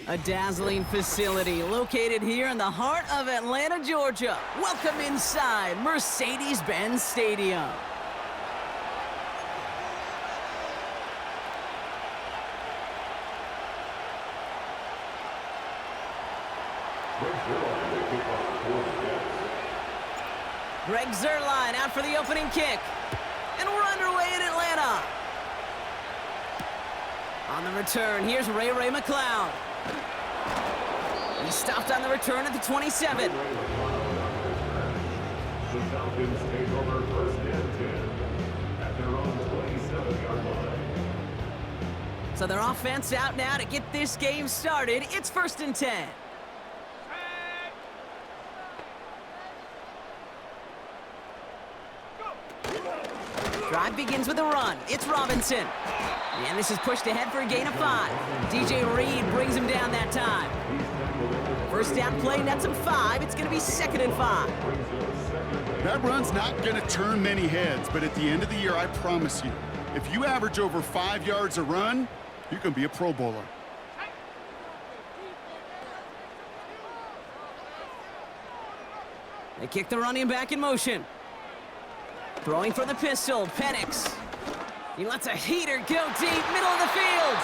A dazzling facility located here in the heart of Atlanta, Georgia. Welcome inside Mercedes-Benz Stadium. Greg Zuerlein out for the opening kick. And we're underway in Atlanta. On the return, here's Ray McLeod. He stopped on the return at the 27. The Falcons take over first and 10 at their own 27-yard line. So their offense out now to get this game started. It's first and 10. Drive begins with a run. It's Robinson. And this is pushed ahead for a gain of 5. DJ Reed brings him down that time. First down play, nets him 5. It's going to be 2nd and 5. That run's not going to turn many heads, but at the end of the year, I promise you, if you average over 5 yards a run, you can be a Pro Bowler. They kick the running back in motion. Throwing for the pistol, Penix. He lets a heater go deep, middle of the field.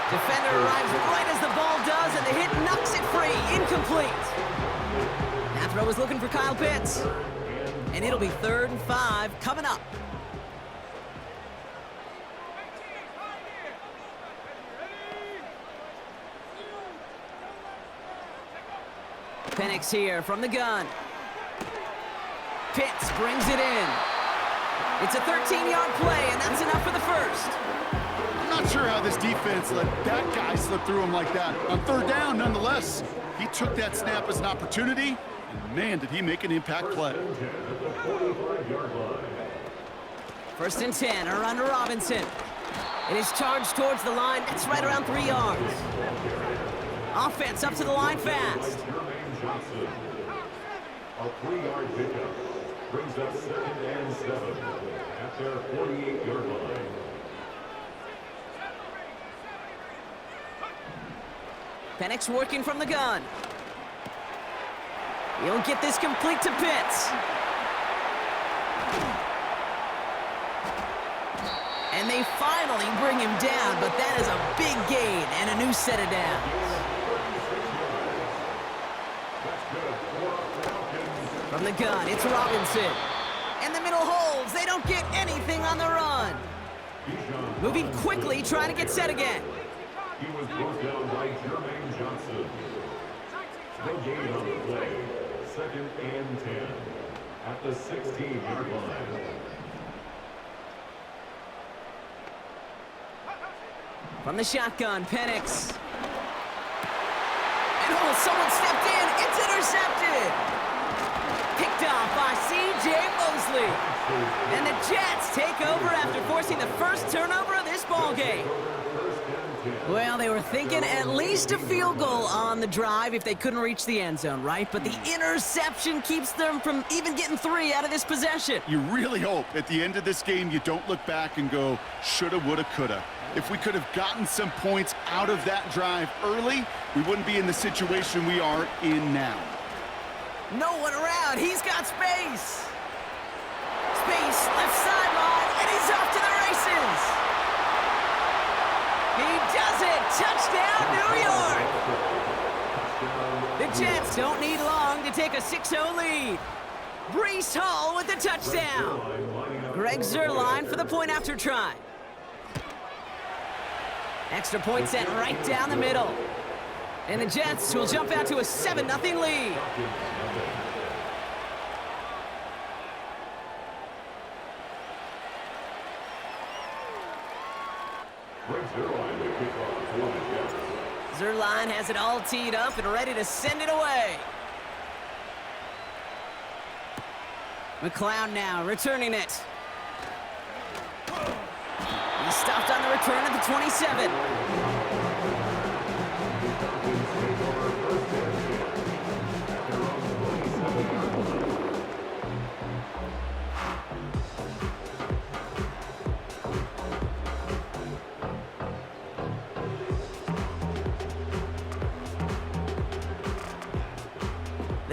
Defender arrives right as the ball does, and the hit knocks it free, incomplete. That throw was looking for Kyle Pitts. And it'll be 3rd and 5 coming up. Penix here from the gun. Pitts brings it in. It's a 13-yard play, and that's enough for the first. I'm not sure how this defense let that guy slip through him like that. On 3rd down, nonetheless, he took that snap as an opportunity, and man, did he make an impact play. 1st and 10, a run to Robinson. It is charged towards the line. That's right around 3 yards. Offense up to the line fast. A 3-yard pickup brings up 2nd and 7 at their 48-yard line. Penix working from the gun. He'll get this complete to Pitts. And they finally bring him down, but that is a big gain and a new set of downs. From the gun, it's Robinson. And the middle holds. They don't get anything on the run. Moving quickly, trying to get set again. He was brought down by Jermaine Johnson. No gain on the play. 2nd and 10 at the 16-yard line. From the shotgun, Penix. And someone stepped in. It's intercepted. Picked off by C.J. Mosley. And the Jets take over after forcing the first turnover of this ballgame. Well, they were thinking at least a field goal on the drive if they couldn't reach the end zone, right? But the interception keeps them from even getting 3 out of this possession. You really hope at the end of this game you don't look back and go, shoulda, woulda, coulda. If we could have gotten some points out of that drive early, we wouldn't be in the situation we are in now. No one around. He's got space. Space, left sideline, and he's off to the races. He does it. Touchdown, New York. The Jets don't need long to take a 6-0 lead. Breece Hall with the touchdown. Greg Zuerlein for the point after try. Extra point set right down the middle. And the Jets will jump out to a 7-0 lead. Zuerlein has it all teed up and ready to send it away. McLeod now returning it. He stopped on the return at the 27.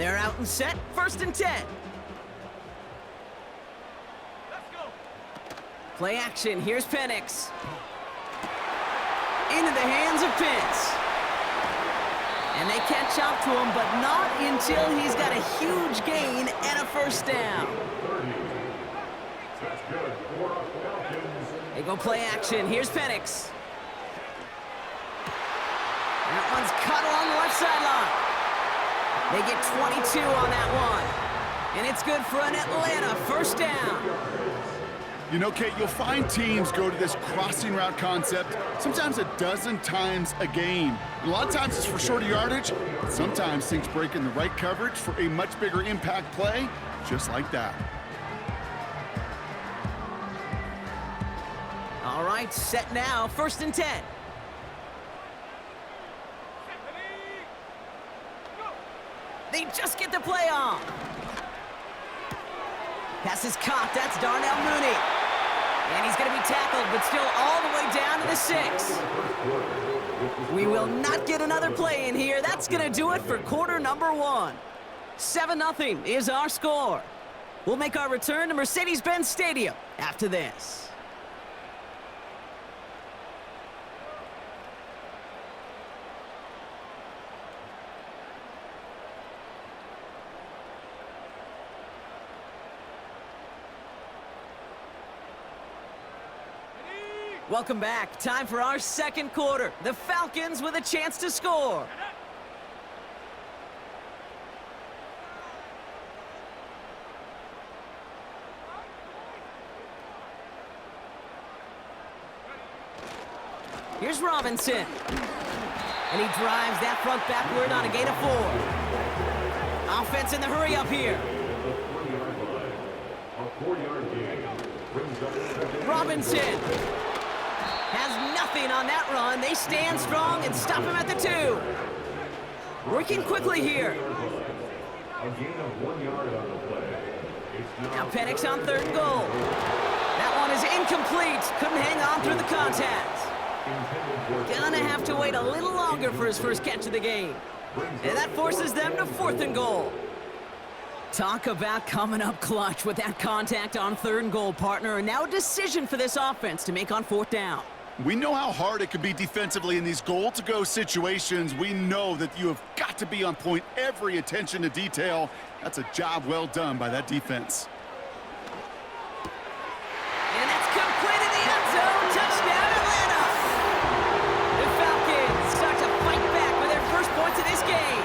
They're out and set, 1st and 10. Play action, here's Penix. Into the hands of Pitts. And they catch up to him, but not until he's got a huge gain and a 1st down. They go play action, here's Penix. That one's cut along the left sideline. They get 22 on that one. And it's good for an Atlanta 1st down. You know, Kate, you'll find teams go to this crossing route concept sometimes a dozen times a game. And a lot of times it's for shorter yardage, but sometimes things break in the right coverage for a much bigger impact play, just like that. All right, set now, 1st and 10. They just get the play on. Pass is caught, that's Darnell Mooney. And he's going to be tackled, but still all the way down to the 6. We will not get another play in here. That's going to do it for quarter number 1. 7-0 is our score. We'll make our return to Mercedes-Benz Stadium after this. Welcome back. Time for our 2nd quarter. The Falcons with a chance to score. Here's Robinson. And he drives that front backward on a gain of 4. Offense in the hurry up here. Robinson has nothing on that run. They stand strong and stop him at the 2. Working quickly here. Now Penix on 3rd and goal. That one is incomplete. Couldn't hang on through the contact. Gonna have to wait a little longer for his first catch of the game. And that forces them to 4th and goal. Talk about coming up clutch with that contact on 3rd and goal, partner. And now a decision for this offense to make on 4th down. We know how hard it can be defensively in these goal-to-go situations. We know that you have got to be on point, every attention to detail. That's a job well done by that defense. And it's complete in the end zone. Touchdown, Atlanta. The Falcons start to fight back with their first points of this game.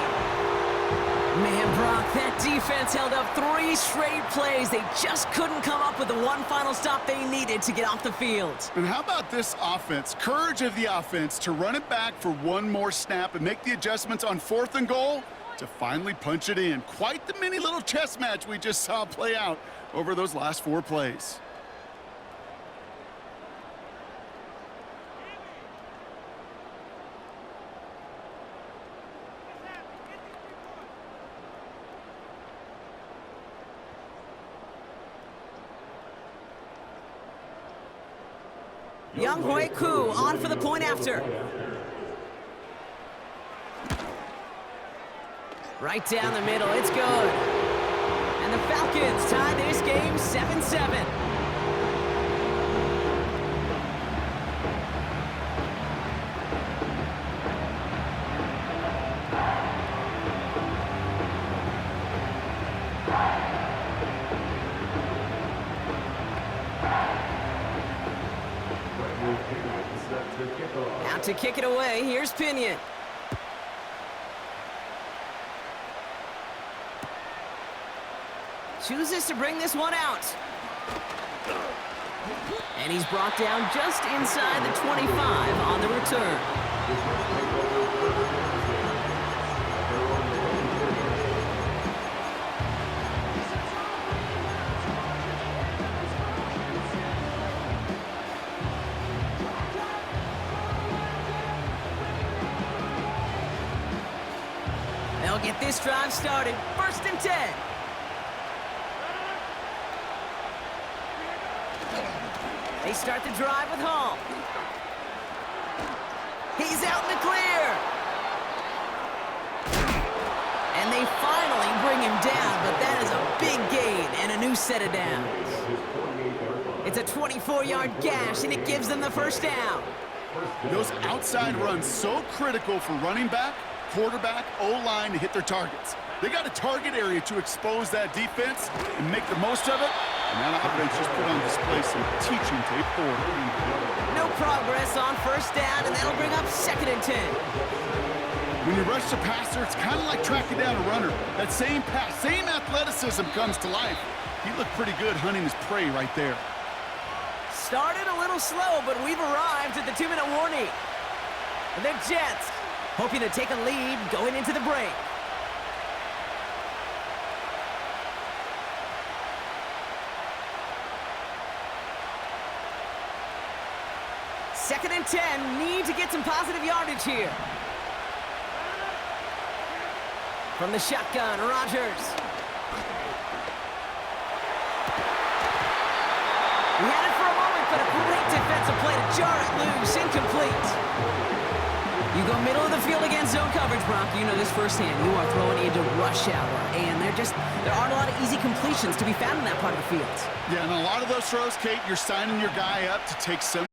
Man, Brock, that defense held up 3 straight plays. They just couldn't come up with the one final stop they needed to get off the field. And how about this offense? Courage of the offense to run it back for one more snap and make the adjustments on 4th and goal to finally punch it in. Quite the mini little chess match we just saw play out over those last 4 plays. Young Hui Koo on for the point after. Right down the middle, it's good. And the Falcons tie this game 7-7. Out to kick it away, here's Pinion. Chooses to bring this one out. And he's brought down just inside the 25 on the return. They'll get this drive started. 1st and 10. They start the drive with Hall. He's out in the clear. And they finally bring down, but that is a big gain and a new set of downs. It's a 24-yard gash, and it gives them the first down. Those outside runs so critical for running back, quarterback, O-line to hit their targets. They got a target area to expose that defense and make the most of it, and that offense just put on display some teaching tape for them. No progress on first down, and that'll bring up 2nd and 10. When you rush the passer, it's kind of like tracking down a runner. That same pass, same athleticism comes to life. He looked pretty good hunting his prey right there. Started a little slow, but we've arrived at the 2-minute warning. And the Jets hoping to take a lead going into the break. Second and 10, need to get some positive yardage here. From the shotgun, Rodgers. We had it for a moment, but a great defensive play to jar it loose, incomplete. You go middle of the field against zone coverage, Brock. You know this firsthand. You are throwing into rush hour, and there aren't a lot of easy completions to be found in that part of the field. Yeah, and a lot of those throws, Kate, you're signing your guy up to take some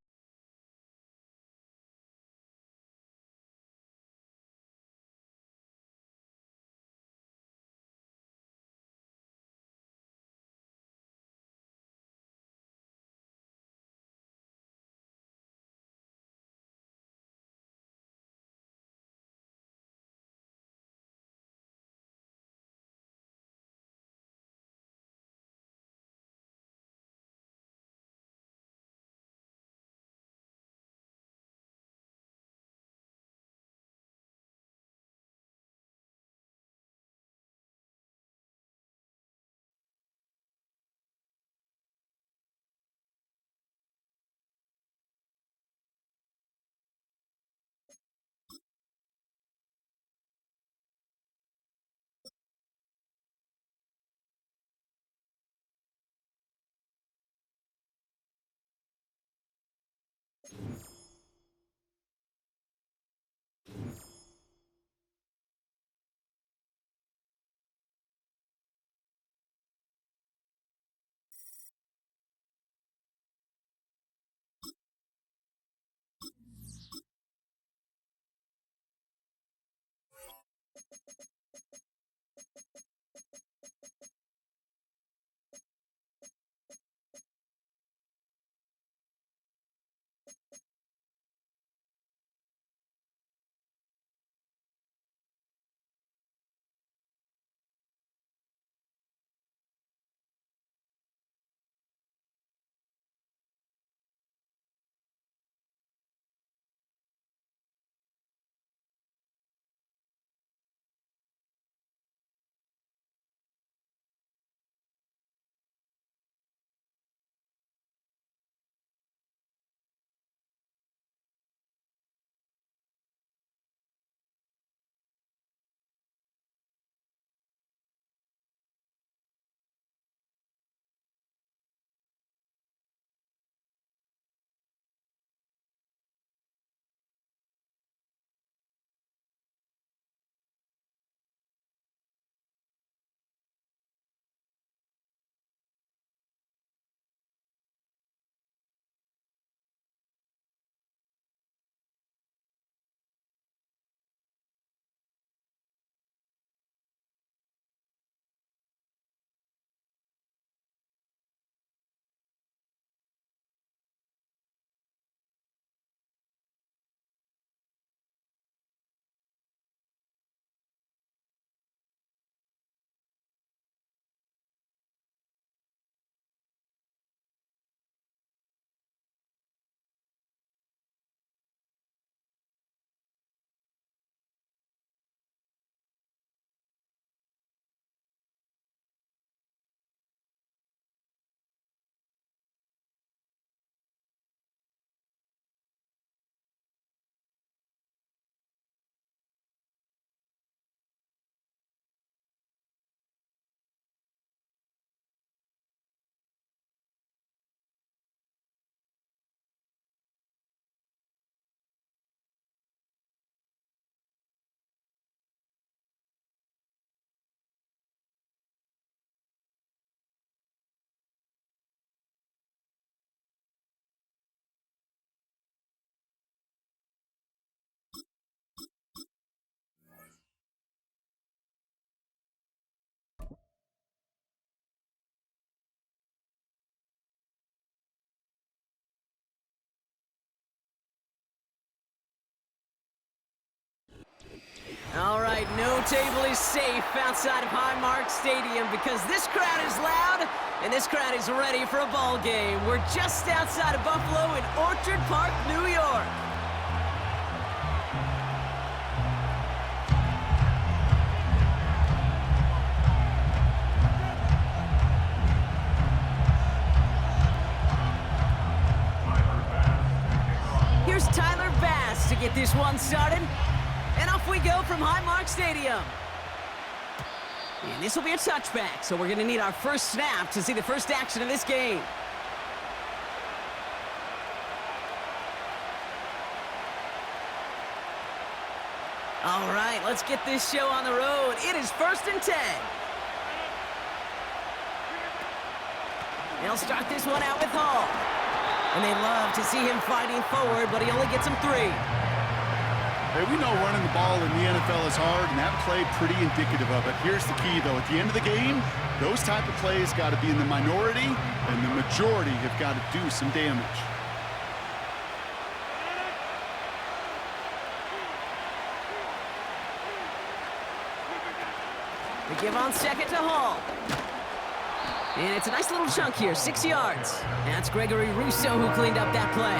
All right, no table is safe outside of Highmark Stadium because this crowd is loud and this crowd is ready for a ball game. We're just outside of Buffalo in Orchard Park, New York. Here's Tyler Bass to get this one started. And off we go from Highmark Stadium. And this will be a touchback, so we're going to need our first snap to see the first action of this game. All right, let's get this show on the road. It is 1st and 10. They'll start this one out with Hall. And they love to see him fighting forward, but he only gets him 3. Hey, we know running the ball in the NFL is hard, and that play pretty indicative of it. Here's the key, though. At the end of the game, those type of plays got to be in the minority, and the majority have got to do some damage. They give on second to Hall. And it's a nice little chunk here, 6 yards. That's Gregory Rousseau who cleaned up that play.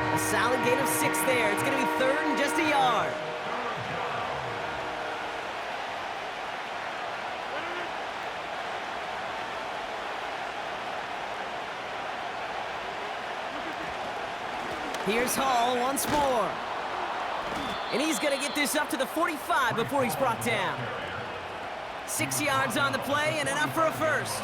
A solid gain of 6 there. It's going to be 3rd and just a yard. Here's Hall once more. And he's going to get this up to the 45 before he's brought down. 6 yards on the play and enough for a first.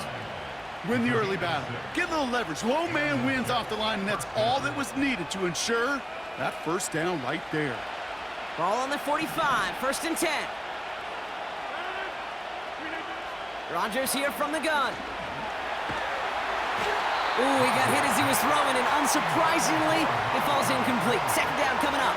Win the early battle. Get a little leverage. Low man wins off the line, and that's all that was needed to ensure that first down right there. Ball on the 45, 1st and 10. Rodgers here from the gun. Ooh, he got hit as he was throwing, and unsurprisingly, it falls incomplete. 2nd down coming up.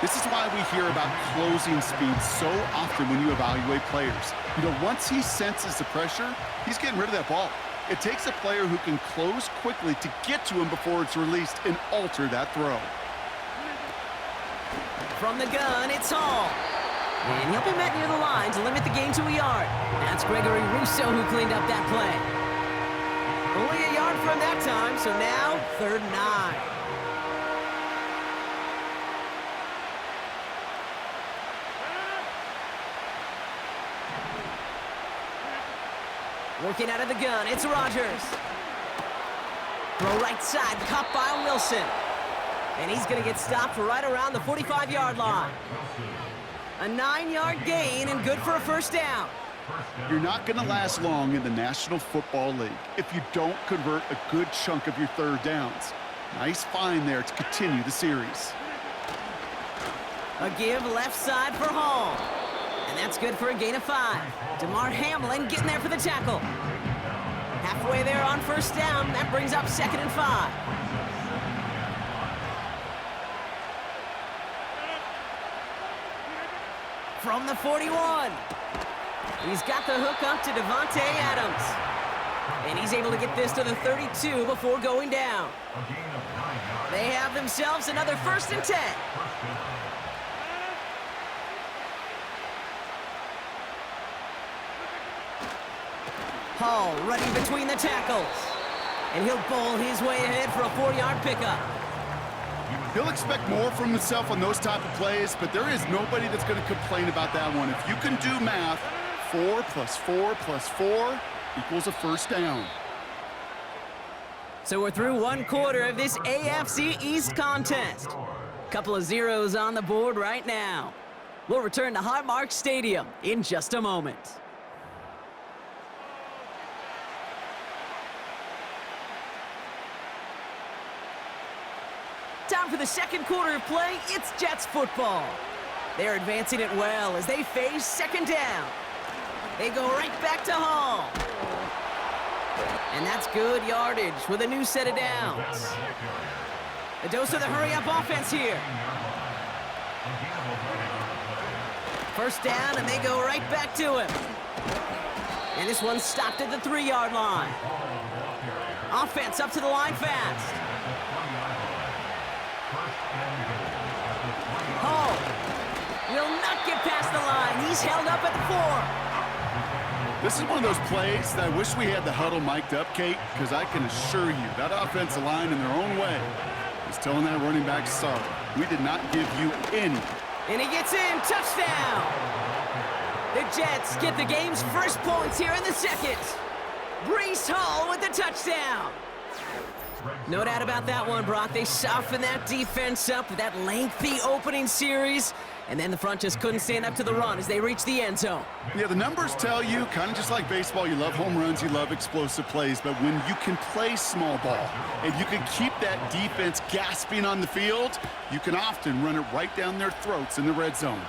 This is why we hear about closing speed so often when you evaluate players. You know, once he senses the pressure, he's getting rid of that ball. It takes a player who can close quickly to get to him before it's released and alter that throw. From the gun, it's Hall. And he'll be met near the line to limit the gain to a yard. That's Gregory Rousseau who cleaned up that play. Only a yard from that time, so now 3rd and 9. Working out of the gun, it's Rodgers. Throw right side, caught by Wilson. And he's going to get stopped right around the 45-yard line. A 9-yard gain and good for a first down. You're not going to last long in the National Football League if you don't convert a good chunk of your 3rd downs. Nice find there to continue the series. A give left side for Hall. And that's good for a gain of 5. DeMar Hamlin getting there for the tackle. Halfway there on first down. That brings up 2nd and 5. From the 41. He's got the hook up to Devontae Adams. And he's able to get this to the 32 before going down. They have themselves another 1st and 10. Hall running between the tackles. And he'll bowl his way ahead for a 4-yard pickup. He'll expect more from himself on those type of plays, but there is nobody that's going to complain about that one. If you can do math, 4 + 4 + 4 equals a first down. So we're through 1 quarter of this AFC East contest. Couple of zeros on the board right now. We'll return to Highmark Stadium in just a moment. Time for the 2nd quarter of play. It's Jets football. They're advancing it well as they face 2nd down. They go right back to Hall. And that's good yardage with a new set of downs. A dose of the hurry-up offense here. 1st down, and they go right back to him. And this one's stopped at the 3-yard line. Offense up to the line fast. Hall will not get past the line. He's held up at the 4. This is one of those plays that I wish we had the huddle mic'd up, Kate, because I can assure you that offensive line in their own way is telling that running back, sorry, we did not give you any. And he gets in, touchdown! The Jets get the game's first points here in the second. Breece Hall with the touchdown. No doubt about that one, Brock. They softened that defense up with that lengthy opening series, and then the front just couldn't stand up to the run as they reached the end zone. Yeah, the numbers tell you, kind of just like baseball, you love home runs, you love explosive plays, but when you can play small ball and you can keep that defense gasping on the field, you can often run it right down their throats in the red zone.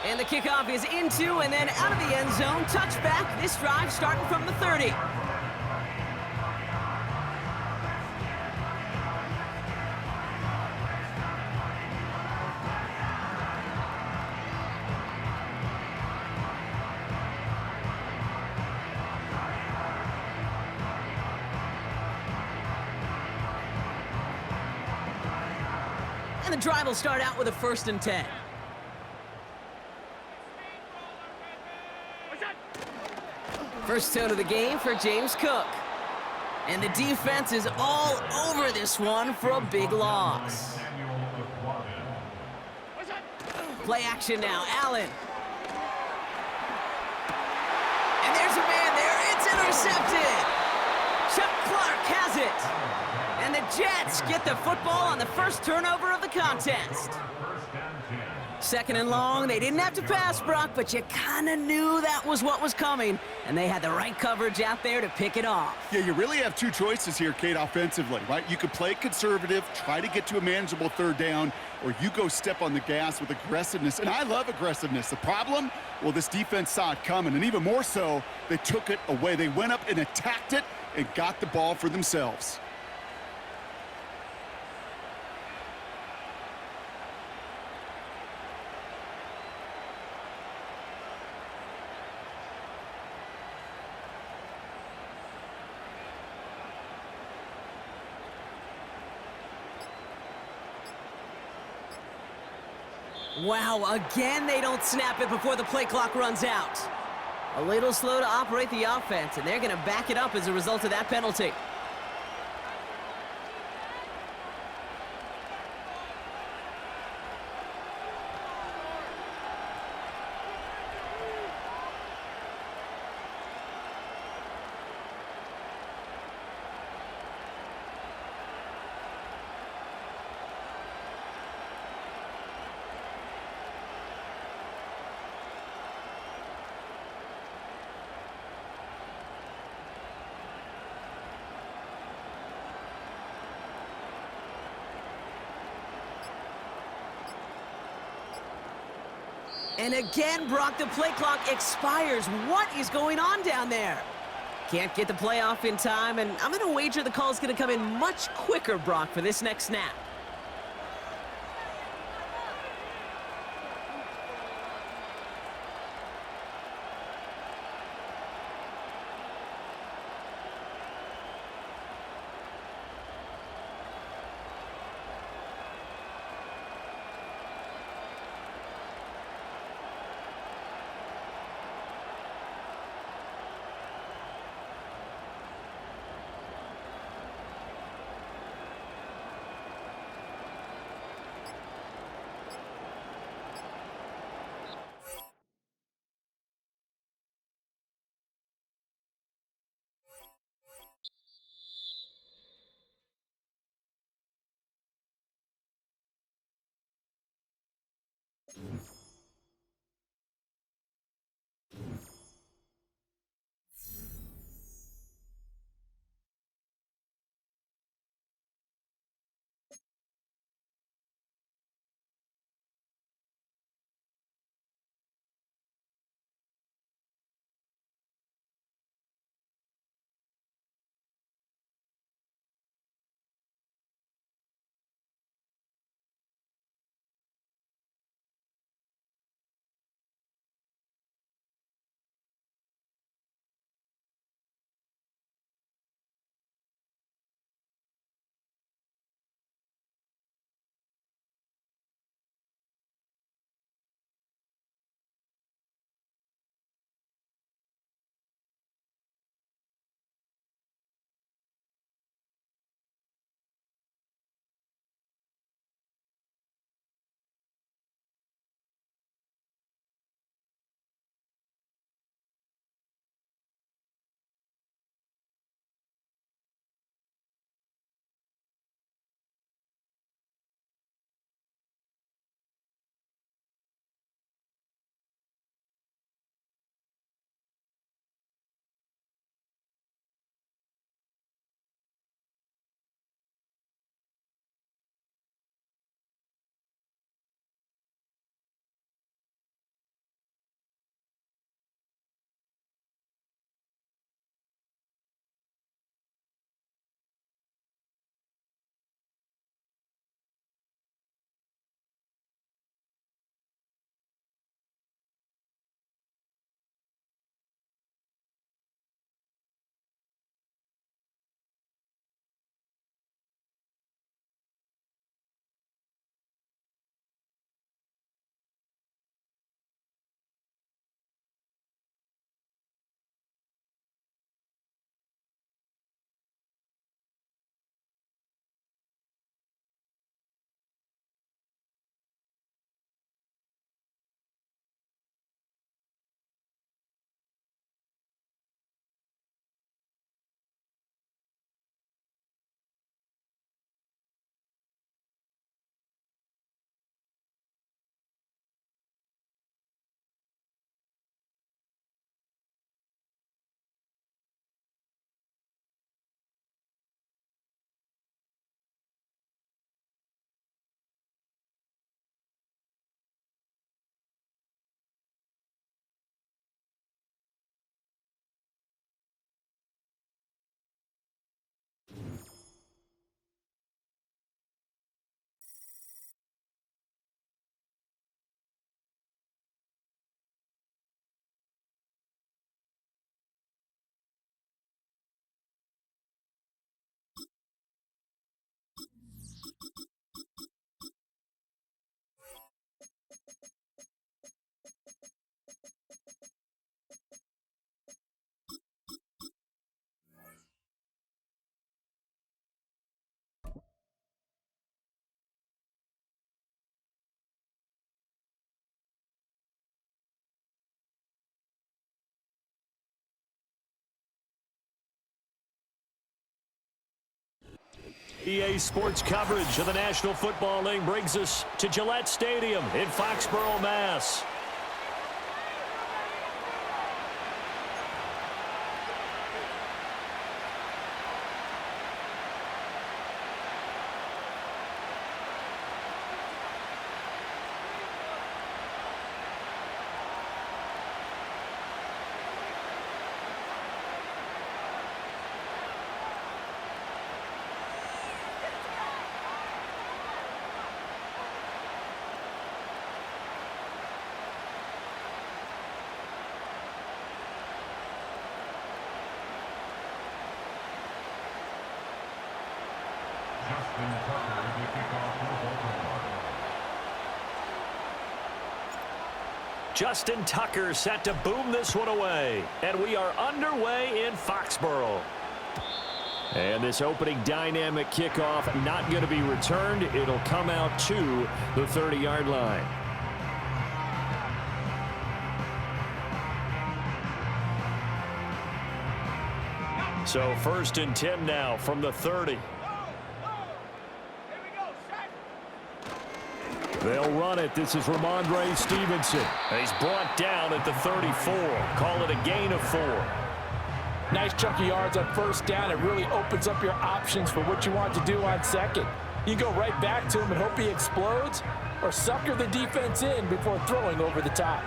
And the kickoff is into and then out of the end zone. Touchback, this drive starting from the 30. And the drive will start out with a 1st and 10. First tone of the game for James Cook. And the defense is all over this one for a big loss. Play action now, Allen. And there's a man there, it's intercepted. Chuck Clark has it. And the Jets get the football on the first turnover of the contest. 2nd and long, they didn't have to pass, Brock, but you kind of knew that was what was coming, and they had the right coverage out there to pick it off. Yeah, you really have two choices here, Kate, offensively, right? You could play conservative, try to get to a manageable 3rd down, or you go step on the gas with aggressiveness, and I love aggressiveness. The problem, well, this defense saw it coming, and even more so, they took it away. They went up and attacked it and got the ball for themselves. Wow, again they don't snap it before the play clock runs out. A little slow to operate the offense, and they're going to back it up as a result of that penalty. And again, Brock, the play clock expires. What is going on down there? Can't get the play off in time, and I'm going to wager the call is going to come in much quicker, Brock, for this next snap. EA Sports coverage of the National Football League brings us to Gillette Stadium in Foxborough, Mass. Justin Tucker set to boom this one away. And we are underway in Foxborough. And this opening dynamic kickoff not going to be returned. It'll come out to the 30-yard line. So 1st and 10 now from the 30. They'll run it. This is Ramondre Stevenson. He's brought down at the 34. Call it a gain of 4. Nice chunky yards on 1st down. It really opens up your options for what you want to do on 2nd. You go right back to him and hope he explodes, or sucker the defense in before throwing over the top.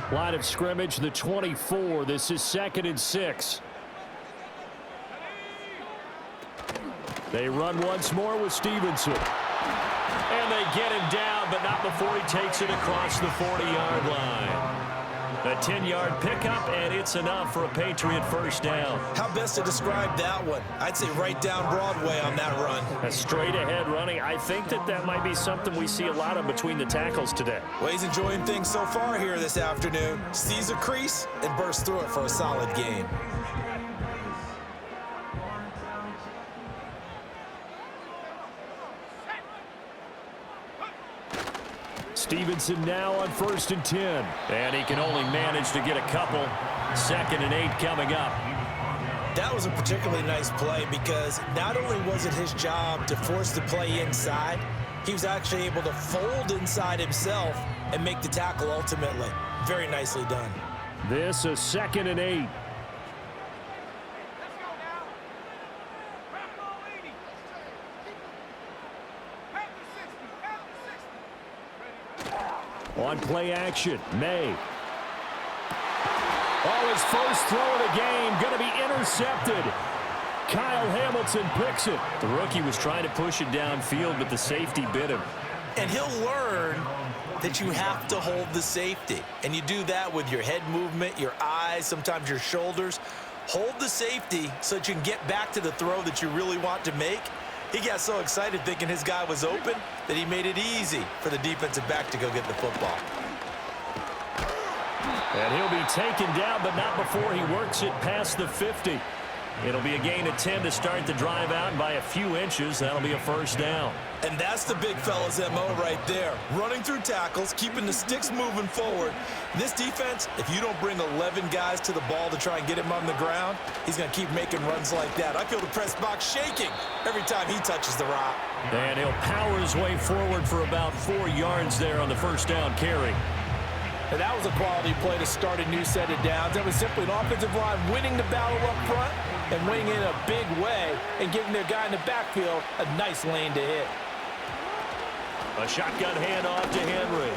Line of scrimmage, the 24. This is 2nd and 6. They run once more with Stevenson. And they get him down, but not before he takes it across the 40-yard line. A 10-yard pickup, and it's enough for a Patriot 1st down. How best to describe that one? I'd say right down Broadway on that run. A straight-ahead running. I think that might be something we see a lot of between the tackles today. Well, he's enjoying things so far here this afternoon. Sees a crease and bursts through it for a solid gain. Stevenson now on 1st and 10. And he can only manage to get a couple. 2nd and 8 coming up. That was a particularly nice play because not only was it his job to force the play inside, he was actually able to fold inside himself and make the tackle ultimately. Very nicely done. This is 2nd and 8. On play action, May. Oh, his first throw of the game going to be intercepted. Kyle Hamilton picks it. The rookie was trying to push it downfield, but the safety bit him. And he'll learn that you have to hold the safety. And you do that with your head movement, your eyes, sometimes your shoulders. Hold the safety so that you can get back to the throw that you really want to make. He got so excited thinking his guy was open that he made it easy for the defensive back to go get the football. And he'll be taken down, but not before he works it past the 50. It'll be a gain of 10 to start the drive out, and by a few inches, that'll be a 1st down. And that's the big fella's MO right there. Running through tackles, keeping the sticks moving forward. This defense, if you don't bring 11 guys to the ball to try and get him on the ground, he's going to keep making runs like that. I feel the press box shaking every time he touches the rock. And he'll power his way forward for about 4 yards there on the 1st down carry. And that was a quality play to start a new set of downs. That was simply an offensive line winning the battle up front and winning in a big way and giving their guy in the backfield a nice lane to hit. A shotgun handoff to Henry.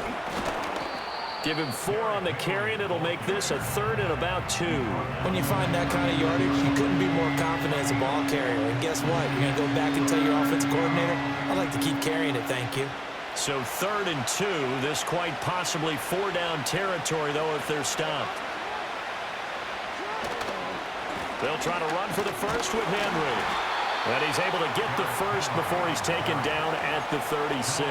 Give him 4 on the carry, and it'll make this a 3rd and about 2. When you find that kind of yardage, you couldn't be more confident as a ball carrier. And guess what? You're going to go back and tell your offensive coordinator, I'd like to keep carrying it, thank you. So 3rd and 2. This quite possibly 4-down territory, though, if they're stopped. They'll try to run for the first with Henry. And he's able to get the first before he's taken down at the 36.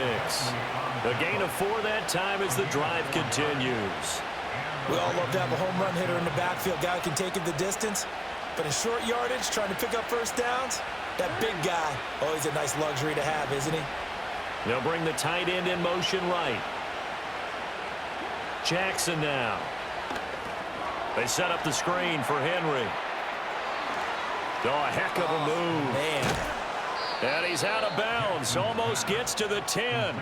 A gain of 4 that time as the drive continues. We all love to have a home run hitter in the backfield, guy who can take it the distance. But in short yardage, trying to pick up 1st downs, that big guy, always a nice luxury to have, isn't he? They'll bring the tight end in motion right. Jackson now. They set up the screen for Henry. Oh, a heck of a move. Man. And he's out of bounds. Almost gets to the 10.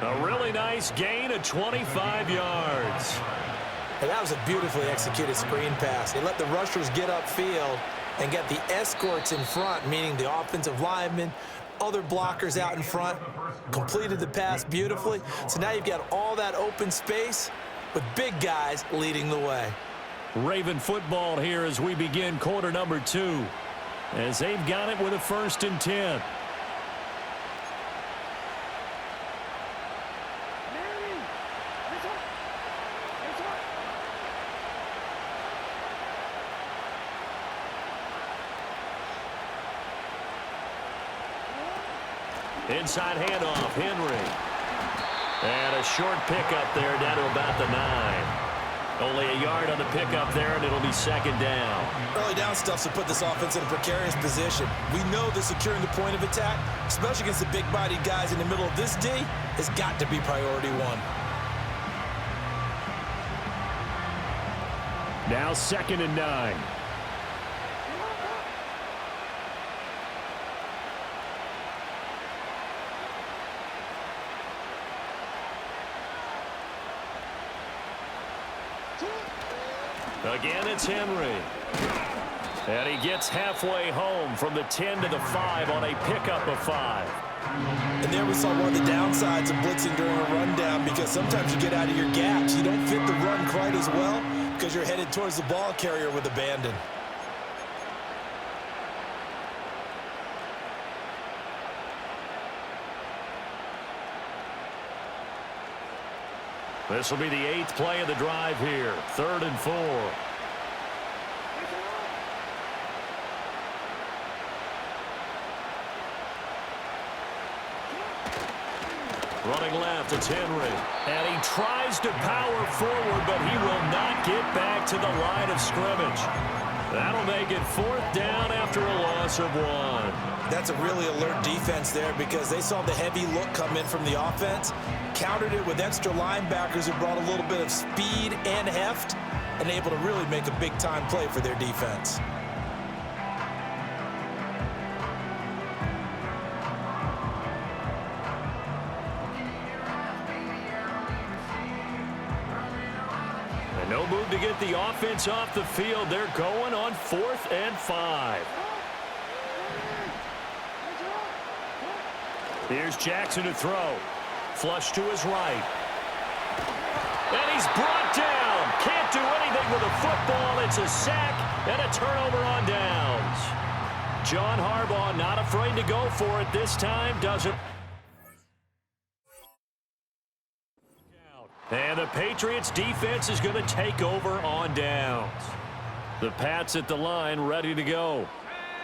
A really nice gain of 25 yards. And that was a beautifully executed screen pass. They let the rushers get upfield and get the escorts in front, meaning the offensive linemen, other blockers out in front, completed the pass beautifully. So now you've got all that open space with big guys leading the way. Raven football here as we begin quarter number 2. As they've got it with a 1st and 10. Inside handoff, Henry. And a short pickup there down to about the 9. Only a yard on the pickup there, and it'll be 2nd down. Early down stuff to put this offense in a precarious position. We know that securing the point of attack, especially against the big-bodied guys in the middle of this D, has got to be priority 1. Now 2nd and 9. Again, it's Henry. And he gets halfway home from the 10 to the 5 on a pickup of 5. And there we saw one of the downsides of blitzing during a rundown, because sometimes you get out of your gaps. You don't fit the run quite as well because you're headed towards the ball carrier with abandon. This will be the 8th play of the drive here. 3rd and 4. Running left, it's Henry. And he tries to power forward, but he will not get back to the line of scrimmage. That'll make it 4th down after a loss of 1. That's a really alert defense there, because they saw the heavy look come in from the offense, countered it with extra linebackers who brought a little bit of speed and heft, and able to really make a big-time play for their defense. And no move to get the offense off the field. They're going on 4th and 5. Here's Jackson to throw. Flush to his right. And he's brought down. Can't do anything with a football. It's a sack and a turnover on downs. John Harbaugh not afraid to go for it this time. Doesn't. And the Patriots defense is going to take over on downs. The Pats at the line ready to go.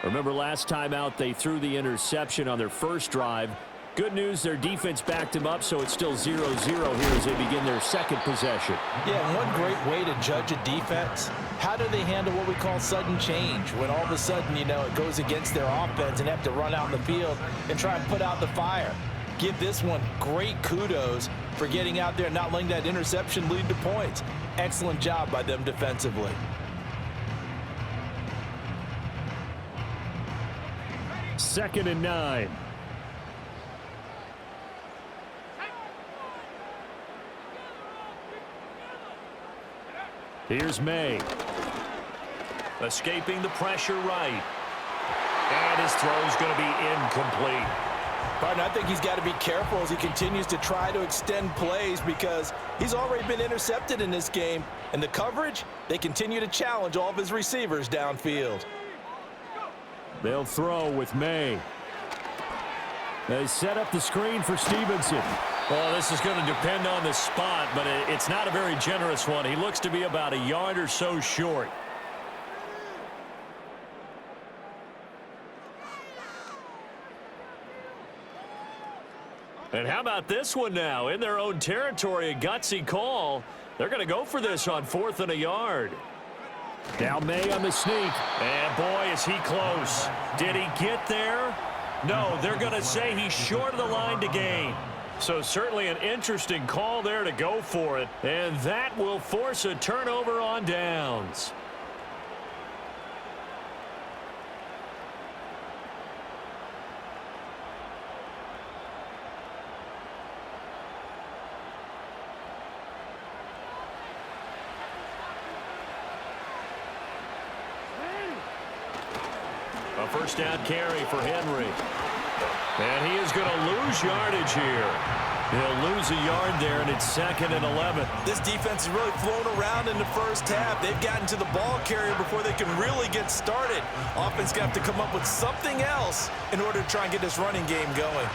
Remember last time out they threw the interception on their first drive. Good news, their defense backed them up, so it's still 0-0 here as they begin their 2nd possession. Yeah, and one great way to judge a defense, how do they handle what we call sudden change? When all of a sudden, you know, it goes against their offense and have to run out in the field and try and put out the fire. Give this one great kudos for getting out there and not letting that interception lead to points. Excellent job by them defensively. Second and 9. Here's May. Escaping the pressure right. And his throw's going to be incomplete. Partner, I think he's got to be careful as he continues to try to extend plays, because he's already been intercepted in this game. And the coverage, they continue to challenge all of his receivers downfield. They'll throw with May. They set up the screen for Stevenson. Well, this is going to depend on the spot, but it's not a very generous one. He looks to be about a yard or so short. And how about this one now? In their own territory, a gutsy call. They're going to go for this on 4th and a yard. Now May on the sneak. And boy, is he close. Did he get there? No, they're going to say he's short of the line to gain. So certainly an interesting call there to go for it. And that will force a turnover on downs. A first down carry for Henry. And he is going to lose yardage here. He'll lose a yard there, and it's 2nd and 11. This defense has really flown around in the first half. They've gotten to the ball carrier before they can really get started. Offense got to come up with something else in order to try and get this running game going.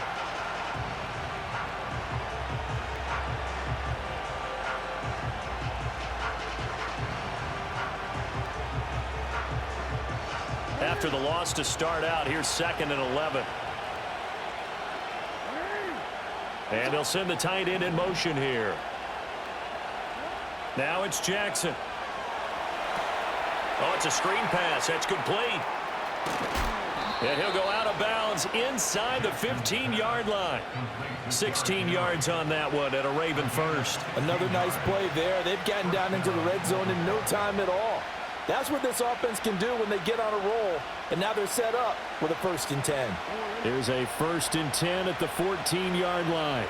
After the loss to start out, here's 2nd and 11. And they'll send the tight end in motion here. Now it's Jackson. Oh, it's a screen pass. That's complete. And he'll go out of bounds inside the 15-yard line. 16 yards on that one and a Raven first. Another nice play there. They've gotten down into the red zone in no time at all. That's what this offense can do when they get on a roll. And now they're set up with a 1st and 10. There's a 1st and 10 at the 14-yard line.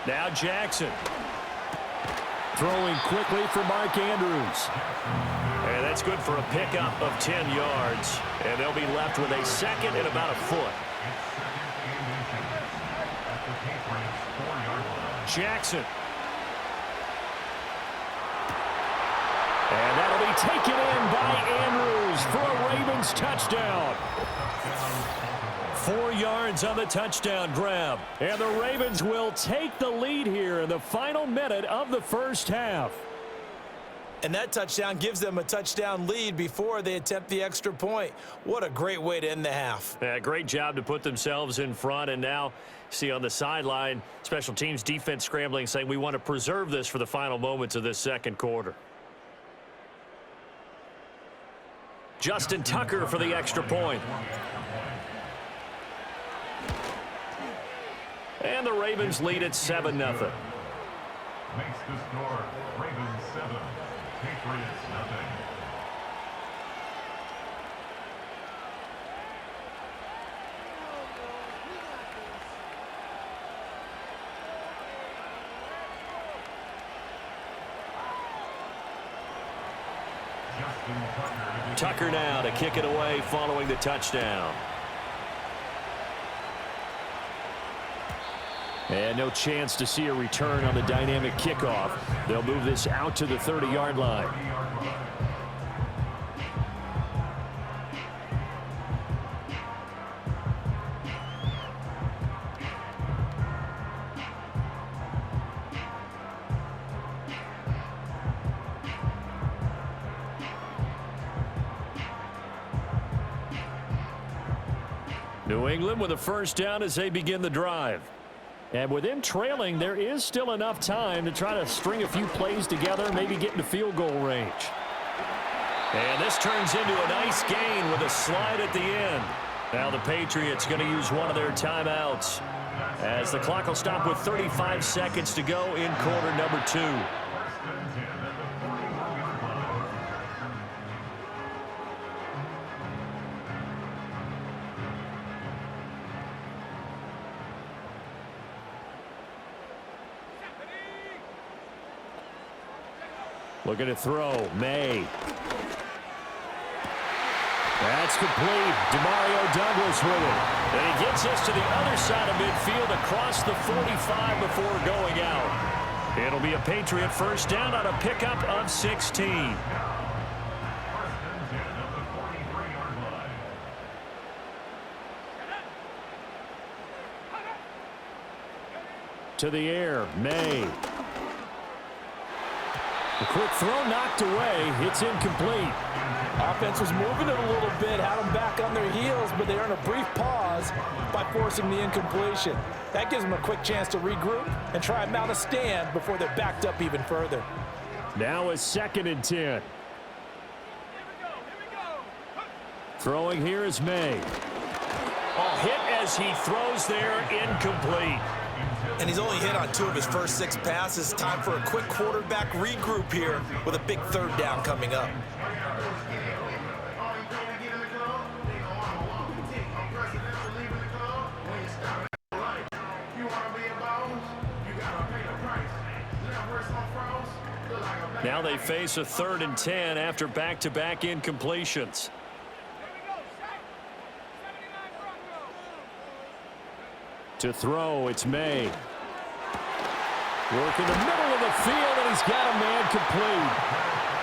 Now Jackson. Throwing quickly for Mark Andrews. And that's good for a pickup of 10 yards. And they'll be left with a 2nd and about a foot. Jackson. And that'll be taken in by Andrews for a Ravens touchdown. 4 yards on the touchdown grab. And the Ravens will take the lead here in the final minute of the first half. And that touchdown gives them a touchdown lead before they attempt the extra point. What a great way to end the half. Yeah, great job to put themselves in front. And now, see on the sideline, special teams defense scrambling, saying we want to preserve this for the final moments of this second quarter. Justin Tucker for the extra point. And the Ravens lead at 7-0. Makes the score Ravens 7, Patriots nothing. Tucker now to kick it away following the touchdown. And no chance to see a return on the dynamic kickoff. They'll move this out to the 30-yard line. New England with a first down as they begin the drive. And with them trailing, there is still enough time to try to string a few plays together, maybe get into field goal range. And this turns into a nice gain with a slide at the end. Now the Patriots going to use one of their timeouts as the clock will stop with 35 seconds to go in quarter number 2. Looking to throw. May. That's complete. Demario Douglas with it. And he gets us to the other side of midfield across the 45 before going out. It'll be a Patriot first down on a pickup of 16. To the air. May. The quick throw knocked away. It's incomplete. Offense was moving it a little bit, had them back on their heels, but but they earn a brief pause by forcing the incompletion. That gives them a quick chance to regroup and try and mount a stand before they're backed up even further. Now a 2nd and 10. Throwing here is May. Oh, hit as he throws there, incomplete. And he's only hit on 2 of his first 6 passes. Time for a quick quarterback regroup here with a big 3rd down coming up. Now they face a 3rd and 10 after back-to-back incompletions. To throw, it's May. Work in the middle of the field, and he's got a man complete.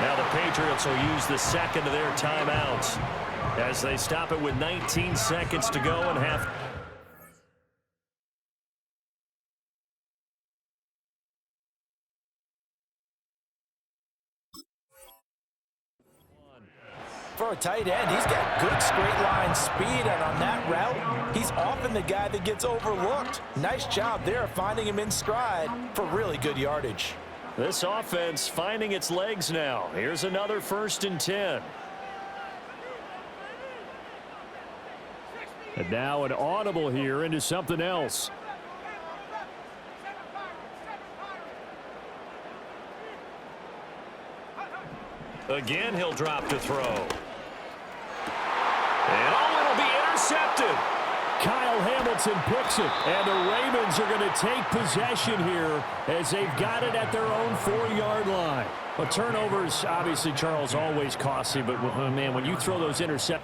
Now the Patriots will use the 2nd of their timeouts as they stop it with 19 seconds to go and have... For a tight end, he's got good straight line speed, and on that route, he's often the guy that gets overlooked. Nice job there finding him in stride for really good yardage. This offense finding its legs now. Here's another 1st and 10. And now an audible here into something else. Again, he'll drop to throw. And it'll be intercepted. Kyle Hamilton picks it, and the Ravens are going to take possession here as they've got it at their own 4-yard line. Well, turnovers, obviously, Charles, always costly, but, man, when you throw those interceptions.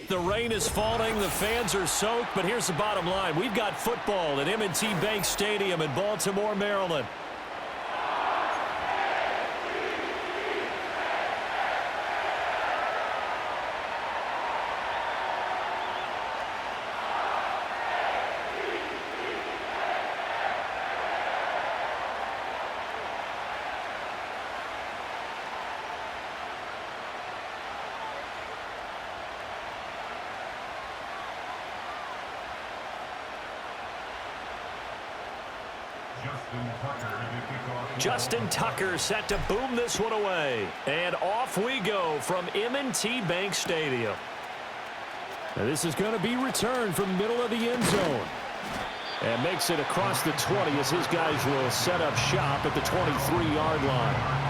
The rain is falling, the fans are soaked, but here's the bottom line. We've got football at M&T Bank Stadium in Baltimore, Maryland. Justin Tucker set to boom this one away. And off we go from M&T Bank Stadium. Now this is going to be returned from the middle of the end zone. And makes it across the 20 as his guys will set up shop at the 23-yard line.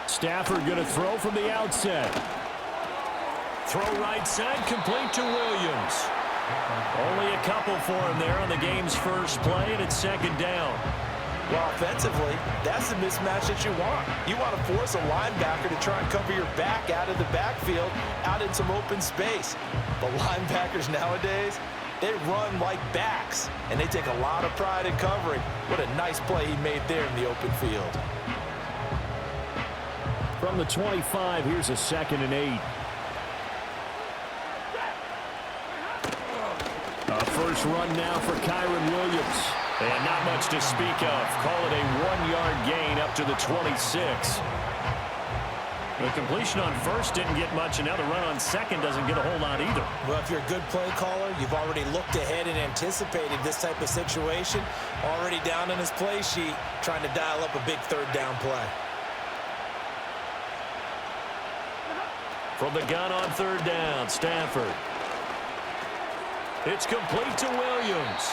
Stafford going to throw from the outset. Throw right side, complete to Williams. Only a couple for him there on the game's first play, and it's 2nd down. Well, offensively, that's the mismatch that you want. You want to force a linebacker to try and cover your back out of the backfield, out in some open space. The linebackers nowadays, they run like backs, and they take a lot of pride in covering. What a nice play he made there in the open field. From the 25, here's a 2nd and 8. A first run now for Kyron Williams. And not much to speak of. Call it a 1-yard gain up to the 26. The completion on first didn't get much, and now the run on second doesn't get a whole lot either. Well, if you're a good play caller, you've already looked ahead and anticipated this type of situation. Already down on his play sheet, trying to dial up a big 3rd down play. From the gun on 3rd down, Stafford. It's complete to Williams.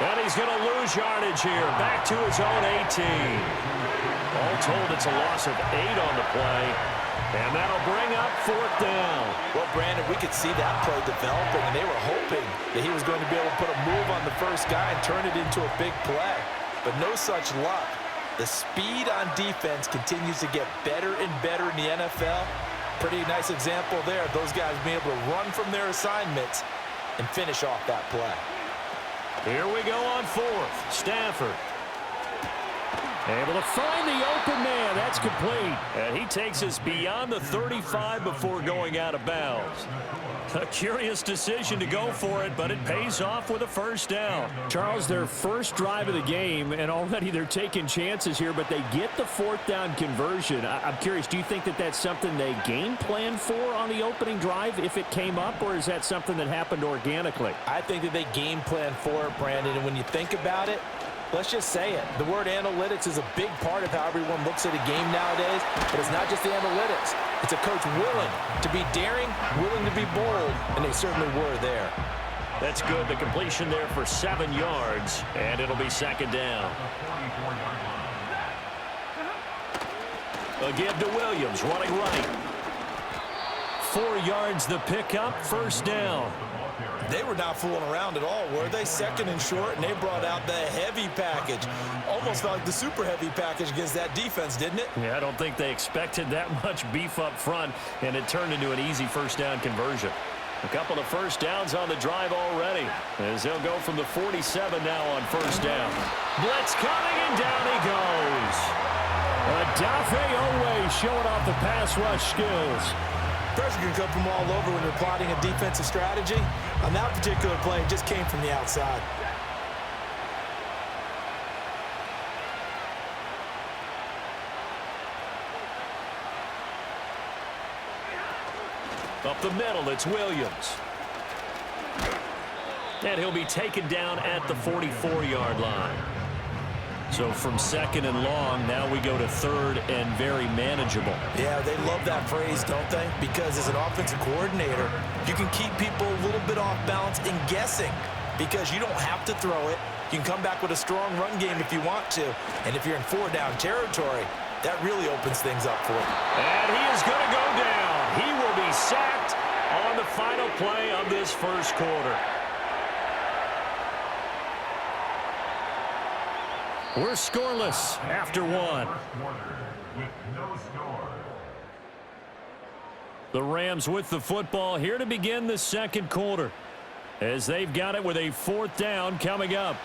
And he's going to lose yardage here. Back to his own 18. All told, it's a loss of 8 on the play. And that'll bring up 4th down. Well, Brandon, we could see that play developing, and they were hoping that he was going to be able to put a move on the first guy and turn it into a big play. But no such luck. The speed on defense continues to get better and better in the NFL. Pretty nice example there. Those guys being able to run from their assignments and finish off that play. Here we go on 4th. Stafford. Able to find the open man. That's complete. And he takes us beyond the 35 before going out of bounds. A curious decision to go for it, but it pays off with a 1st down. Charles, their first drive of the game, and already they're taking chances here, but they get the 4th down conversion. I'm curious, do you think that that's something they game plan for on the opening drive if it came up, or is that something that happened organically? I think that they game plan for it, Brandon, and when you think about it, let's just say it. The word analytics is a big part of how everyone looks at a game nowadays, but it's not just the analytics. It's a coach willing to be daring, willing to be bold, and they certainly were there. That's good. The completion there for 7 yards, and it'll be 2nd down. A give to Williams, running right. 4 yards the pickup, 1st down. They were not fooling around at all, were they? 2nd and short, and they brought out the heavy package. Almost felt like the super heavy package against that defense, didn't it? Yeah, I don't think they expected that much beef up front, and it turned into an easy 1st down conversion. A couple of 1st downs on the drive already, as they'll go from the 47 now on 1st down. Blitz coming, and down he goes. Adafe Owe showing off the pass rush skills. Pressure can come from all over when you're plotting a defensive strategy. On that particular play, it just came from the outside. Up the middle, it's Williams. And he'll be taken down at the 44-yard line. So from 2nd and long, now we go to 3rd and very manageable. Yeah, they love that phrase, don't they? Because as an offensive coordinator, you can keep people a little bit off balance and guessing because you don't have to throw it. You can come back with a strong run game if you want to. And if you're in 4-down territory, that really opens things up for you. And he is going to go down. He will be sacked on the final play of this 1st quarter. We're scoreless after 1. The Rams with the football here to begin the 2nd quarter, as they've got it with a 4th down coming up.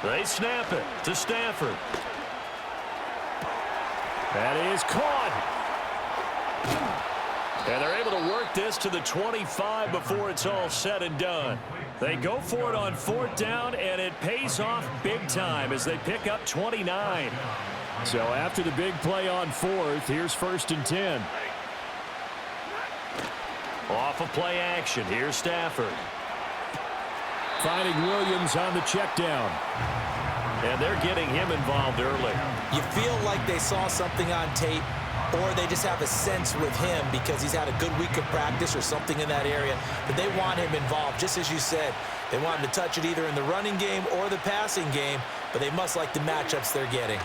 They snap it to Stafford. That is caught. And they're able to work this to the 25 before it's all said and done. They go for it on 4th down, and it pays off big time as they pick up 29. So after the big play on 4th, here's 1st and 10. Off of play action, here's Stafford. Finding Williams on the check down. And they're getting him involved early. You feel like they saw something on tape, or they just have a sense with him because he's had a good week of practice or something in that area, that they want him involved. Just as you said, they want him to touch it either in the running game or the passing game, but they must like the matchups they're getting.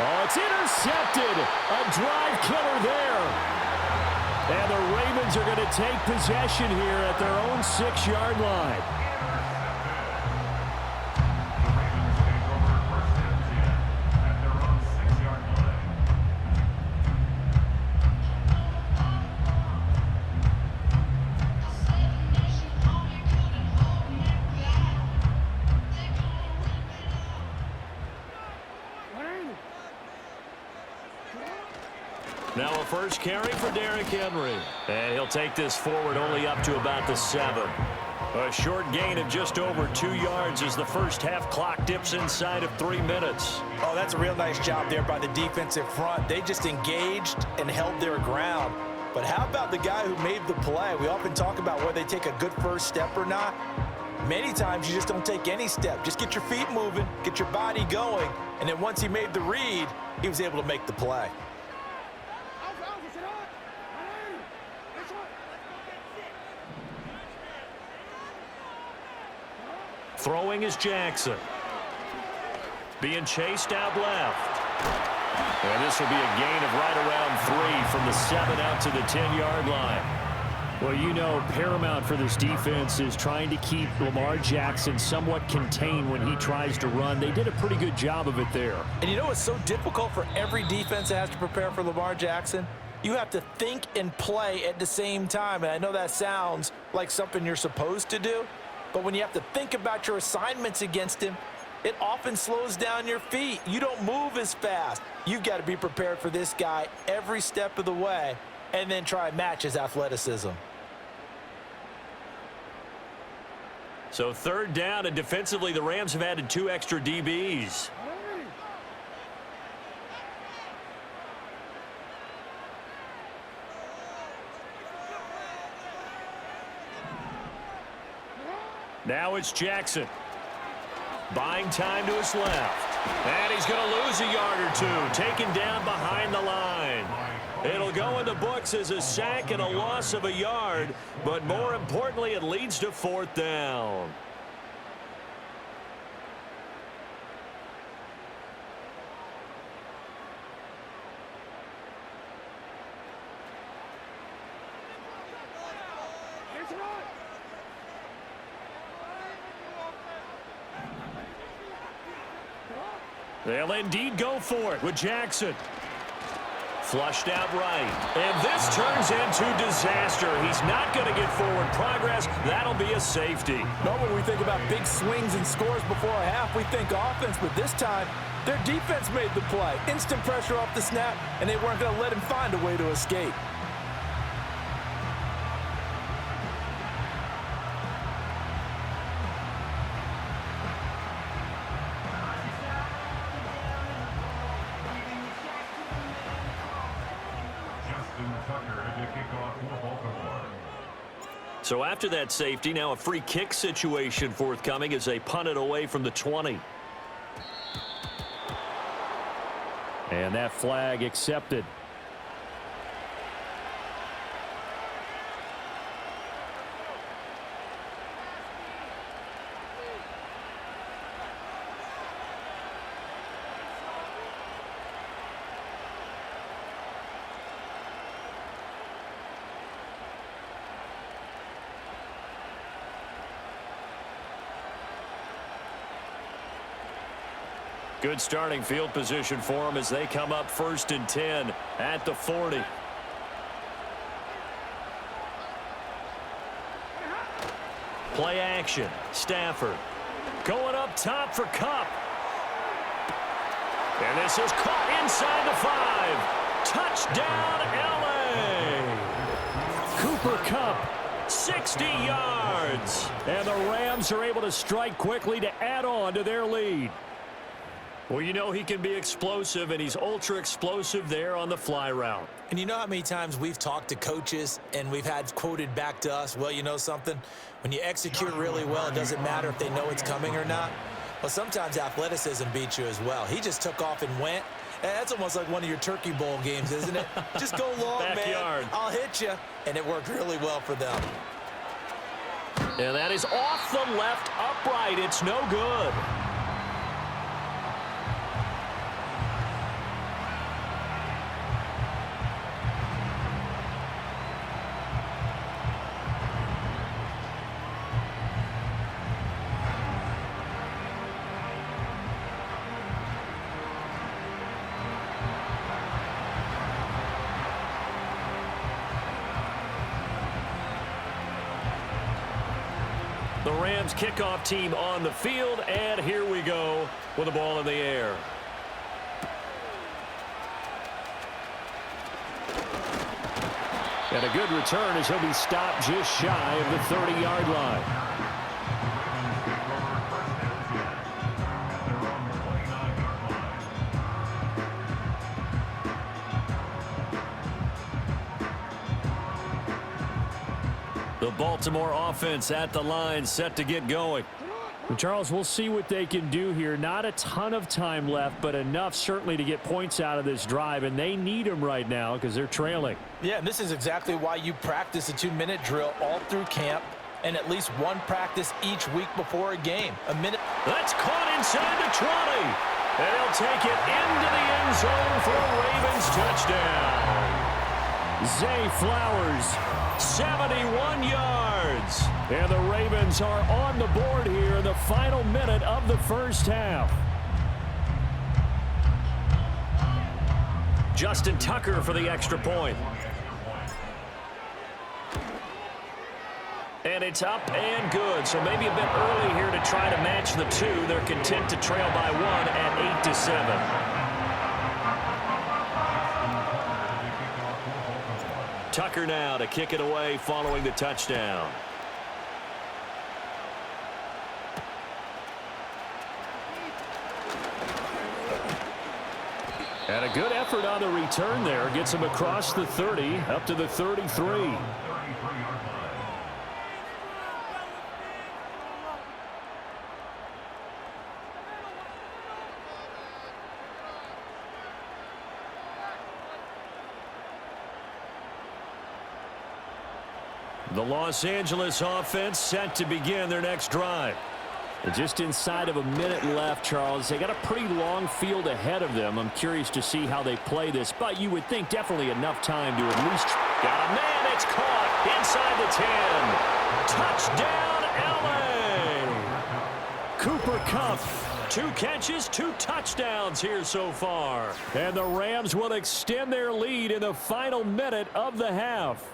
Oh, it's intercepted. A drive killer there. And the Ravens are going to take possession here at their own 6-yard line. Now a first carry for Derrick Henry. And he'll take this forward only up to about the 7. A short gain of just over 2 yards as the first half clock dips inside of 3 minutes. Oh, that's a real nice job there by the defensive front. They just engaged and held their ground. But how about the guy who made the play? We often talk about whether they take a good first step or not. Many times you just don't take any step. Just get your feet moving, get your body going, and then once he made the read, he was able to make the play. Throwing is Jackson. Being chased out left. And this will be a gain of right around 3 from the 7 out to the 10-yard line. Well, you know, paramount for this defense is trying to keep Lamar Jackson somewhat contained when he tries to run. They did a pretty good job of it there. And you know what's so difficult for every defense that has to prepare for Lamar Jackson? You have to think and play at the same time. And I know that sounds like something you're supposed to do, but when you have to think about your assignments against him, it often slows down your feet. You don't move as fast. You've got to be prepared for this guy every step of the way and then try and match his athleticism. So 3rd down, and defensively the Rams have added 2 extra DBs. Now it's Jackson. Buying time to his left. And he's going to lose a yard or 2. Taken down behind the line. It'll go in the books as a sack and a loss of a yard. But more importantly, it leads to 4th down. They'll indeed go for it with Jackson. Flushed out right. And this turns into disaster. He's not going to get forward progress. That'll be a safety. Normally we think about big swings and scores before a half. We think offense, but this time their defense made the play. Instant pressure off the snap, and they weren't going to let him find a way to escape. So after that safety, now a free kick situation forthcoming as they punt it away from the 20. And that flag accepted. Good starting field position for them as they come up 1st and 10 at the 40. Play action. Stafford going up top for Kupp. And this is caught inside the 5. Touchdown, L.A. Cooper Kupp, 60 yards. And the Rams are able to strike quickly to add on to their lead. Well, you know he can be explosive, and he's ultra-explosive there on the fly route. And you know how many times we've talked to coaches and we've had quoted back to us, well, you know something? When you execute really well, it doesn't matter if they know it's coming or not. Well, sometimes athleticism beats you as well. He just took off and went. And that's almost like one of your Turkey Bowl games, isn't it? Just go long, Backyard. man. I'll hit you. And it worked really well for them. And that is off the left upright. It's no good. The Rams kickoff team on the field, and here we go with the ball in the air. And a good return as he'll be stopped just shy of the 30-yard line. The Baltimore offense at the line, set to get going. Charles, we'll see what they can do here. Not a ton of time left, but enough certainly to get points out of this drive, and they need them right now because they're trailing. Yeah, and this is exactly why you practice a 2-minute drill all through camp and at least one practice each week before a game. A minute. That's caught inside the 20. And he'll take it into the end zone for a Ravens touchdown. Zay Flowers, 71 yards. And the Ravens are on the board here in the final minute of the first half. Justin Tucker for the extra point. And it's up and good. So maybe a bit early here to try to match the two. They're content to trail by one at 8-7. Tucker now to kick it away following the touchdown. And a good effort on the return there. Gets him across the 30, up to the 33. The Los Angeles offense set to begin their next drive. And just inside of a minute left, Charles. They got a pretty long field ahead of them. I'm curious to see how they play this, but you would think definitely enough time to at least... Got a man, it's caught inside the 10. Touchdown, LA! Cooper Kupp, 2 catches, 2 touchdowns here so far. And the Rams will extend their lead in the final minute of the half.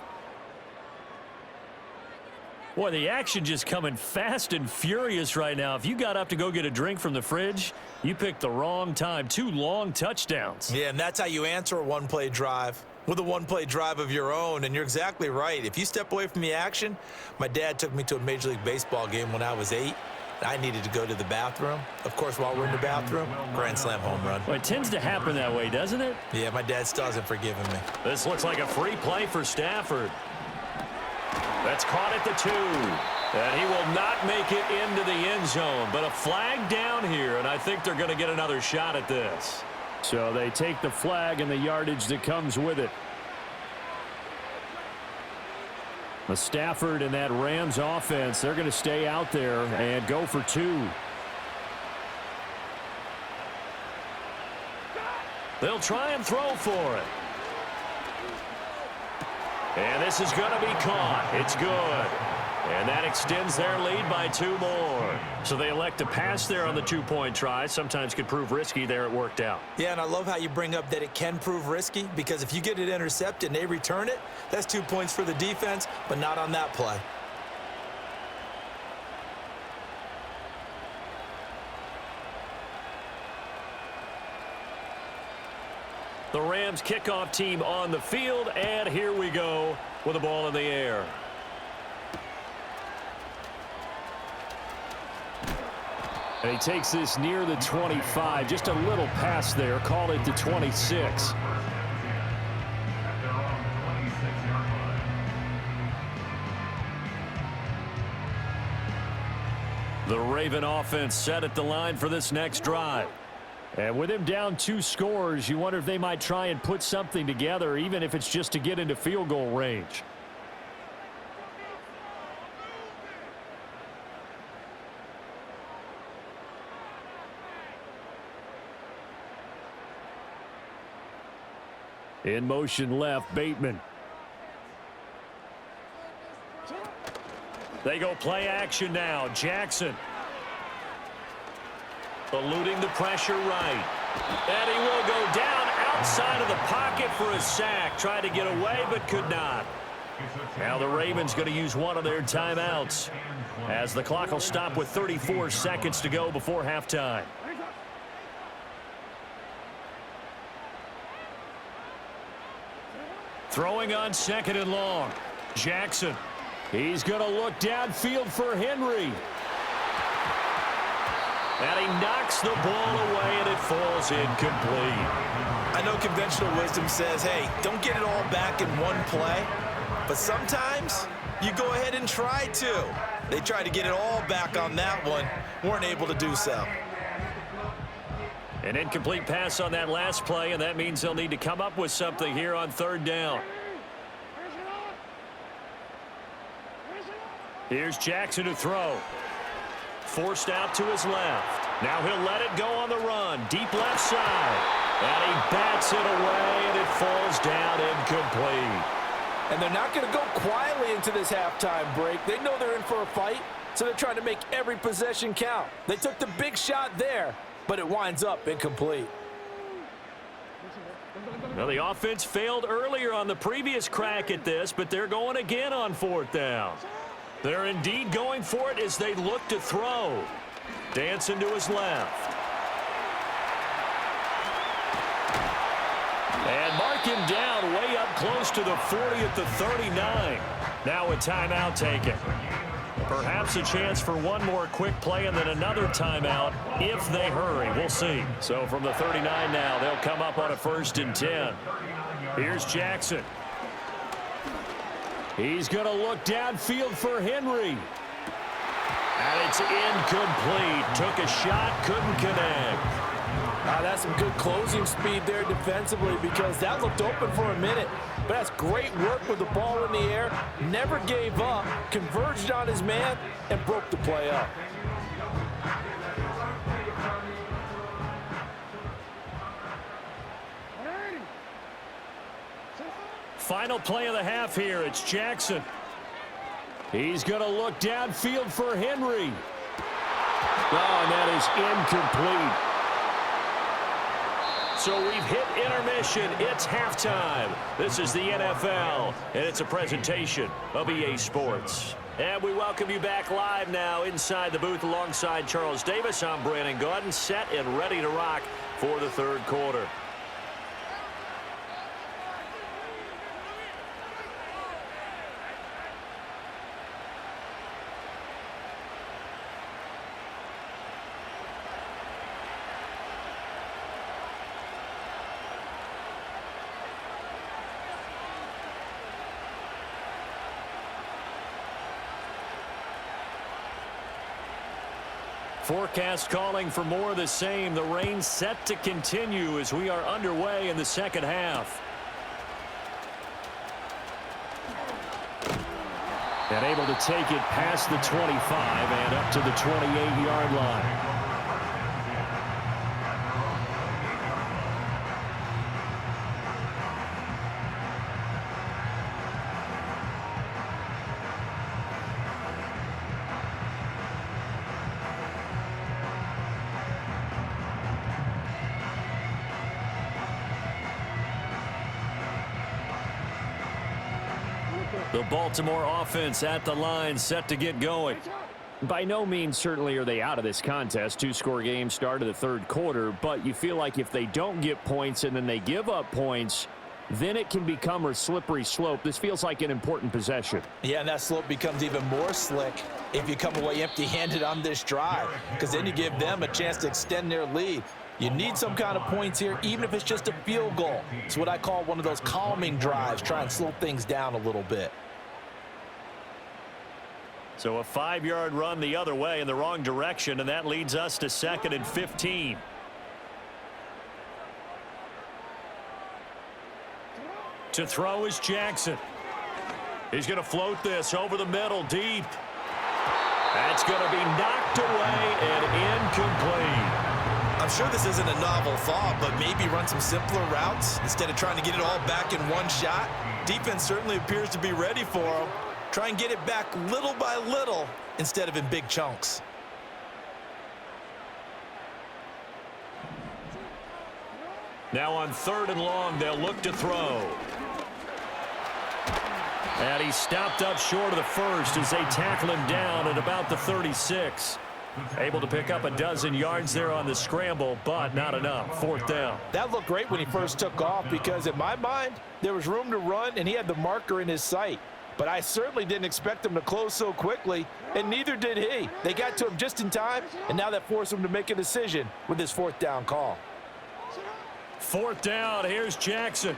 Boy, the action just coming fast and furious right now. If you got up to go get a drink from the fridge, you picked the wrong time. 2 long touchdowns. Yeah, and that's how you answer a one-play drive, with a one-play drive of your own. And you're exactly right. If you step away from the action, my dad took me to a Major League Baseball game when I was 8. I needed to go to the bathroom. Of course, while we're in the bathroom, grand slam home run. Well, it tends to happen that way, doesn't it? Yeah, my dad still hasn't forgiven me. This looks like a free play for Stafford. That's caught at the 2. And he will not make it into the end zone. But a flag down here, and I think they're going to get another shot at this. So they take the flag and the yardage that comes with it. The Stafford and that Rams offense, they're going to stay out there and go for 2. They'll try and throw for it. And this is going to be caught. It's good. And that extends their lead by 2 more. So they elect to pass there on the 2-point try. Sometimes could prove risky. There it worked out. Yeah, and I love how you bring up that it can prove risky, because if you get it intercepted and they return it, that's 2 points for the defense, but not on that play. The Rams kickoff team on the field, and here we go with the ball in the air. And he takes this near the 25, just a little pass there, call it the 26. The Raven offense set at the line for this next drive. And with him down 2 scores, you wonder if they might try and put something together, even if it's just to get into field goal range. In motion left, Bateman. They go play action now. Jackson. Eluding the pressure right. And he will go down outside of the pocket for a sack. Tried to get away, but could not. Now the Ravens going to use one of their timeouts, as the clock will stop with 34 seconds to go before halftime. Throwing on 2nd and long. Jackson. He's going to look downfield for Henry. And he knocks the ball away, and it falls incomplete. I know conventional wisdom says, hey, don't get it all back in one play. But sometimes you go ahead and try to. They tried to get it all back on that one. Weren't able to do so. An incomplete pass on that last play, and that means they'll need to come up with something here on 3rd down. Here's Jackson to throw. Forced out to his left. Now he'll let it go on the run. Deep left side. And he bats it away, and it falls down incomplete. And they're not going to go quietly into this halftime break. They know they're in for a fight, so they're trying to make every possession count. They took the big shot there, but it winds up incomplete. Well, the offense failed earlier on the previous crack at this, but they're going again on 4th down. They're indeed going for it as they look to throw. Dancing to his left. And mark him down way up close to the 40 at the 39. Now a timeout taken. Perhaps a chance for one more quick play and then another timeout if they hurry. We'll see. So from the 39 now, they'll come up on a 1st and 10. Here's Jackson. He's going to look downfield for Henry. And it's incomplete. Took a shot, couldn't connect. That's some good closing speed there defensively because that looked open for a minute. But that's great work with the ball in the air. Never gave up, converged on his man, and broke the play up. Final play of the half here. It's Jackson. He's going to look downfield for Henry. Oh, and that is incomplete. So we've hit intermission. It's halftime. This is the NFL, and it's a presentation of EA Sports. And we welcome you back live now inside the booth alongside Charles Davis. I'm Brandon Gaudin, set and ready to rock for the 3rd quarter. Forecast calling for more of the same. The rain set to continue as we are underway in the 2nd half. And able to take it past the 25 and up to the 28-yard line. The Baltimore offense at the line, set to get going. By no means certainly are they out of this contest. 2-score game start of the 3rd quarter, but you feel like if they don't get points and then they give up points, then it can become a slippery slope. This feels like an important possession. Yeah, and that slope becomes even more slick if you come away empty-handed on this drive, because then you give them a chance to extend their lead. You need some kind of points here, even if it's just a field goal. It's what I call one of those calming drives, try and slow things down a little bit. So a 5-yard run the other way in the wrong direction, and that leads us to 2nd and 15. To throw is Jackson. He's going to float this over the middle, deep. That's going to be knocked away and incomplete. I'm sure this isn't a novel thought, but maybe run some simpler routes instead of trying to get it all back in one shot. Defense certainly appears to be ready for him. Try and get it back little by little instead of in big chunks. Now on 3rd and long, they'll look to throw. And he stopped up short of the first as they tackle him down at about the 36. Able to pick up a dozen yards there on the scramble, but not enough. Fourth down. That looked great when he first took off because in my mind, there was room to run and he had the marker in his sight. But I certainly didn't expect him to close so quickly, and neither did he. They got to him just in time, and now that forced him to make a decision with his fourth down call. Fourth down, here's Jackson.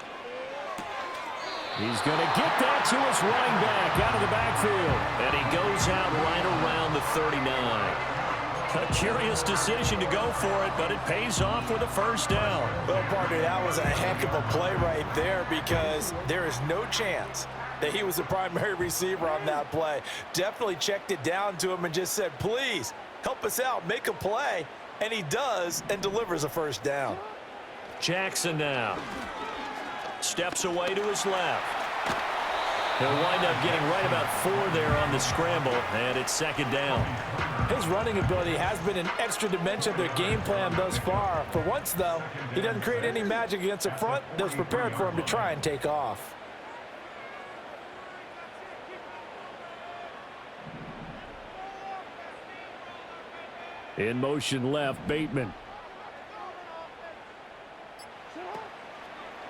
He's going to get that to his running back out of the backfield. And he goes out right around the 39. A curious decision to go for it, but it pays off with a first down. Well, partner, that was a heck of a play right there because there is no chance that he was the primary receiver on that play. Definitely checked it down to him and just said, please, help us out, make a play. And he does and delivers a first down. Jackson now. Steps away to his left. He'll wind up getting right about 4 there on the scramble, and it's second down. His running ability has been an extra dimension of their game plan thus far. For once, though, he doesn't create any magic against the front that's prepared for him to try and take off. In motion left, Bateman.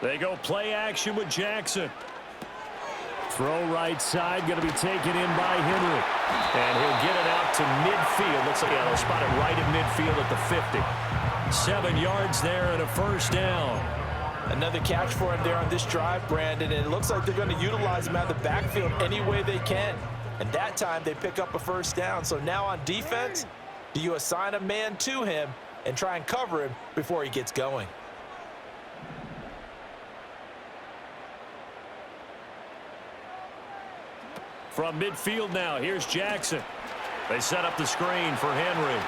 They go play action with Jackson. Throw right side, going to be taken in by Henry. And he'll get it out to midfield. Looks like they'll spot it right at midfield at the 50. 7 yards there and a first down. Another catch for him there on this drive, Brandon, and it looks like they're going to utilize him out of the backfield any way they can. And that time they pick up a first down. So now on defense, do you assign a man to him and try and cover him before he gets going? From midfield now, here's Jackson. They set up the screen for Henry.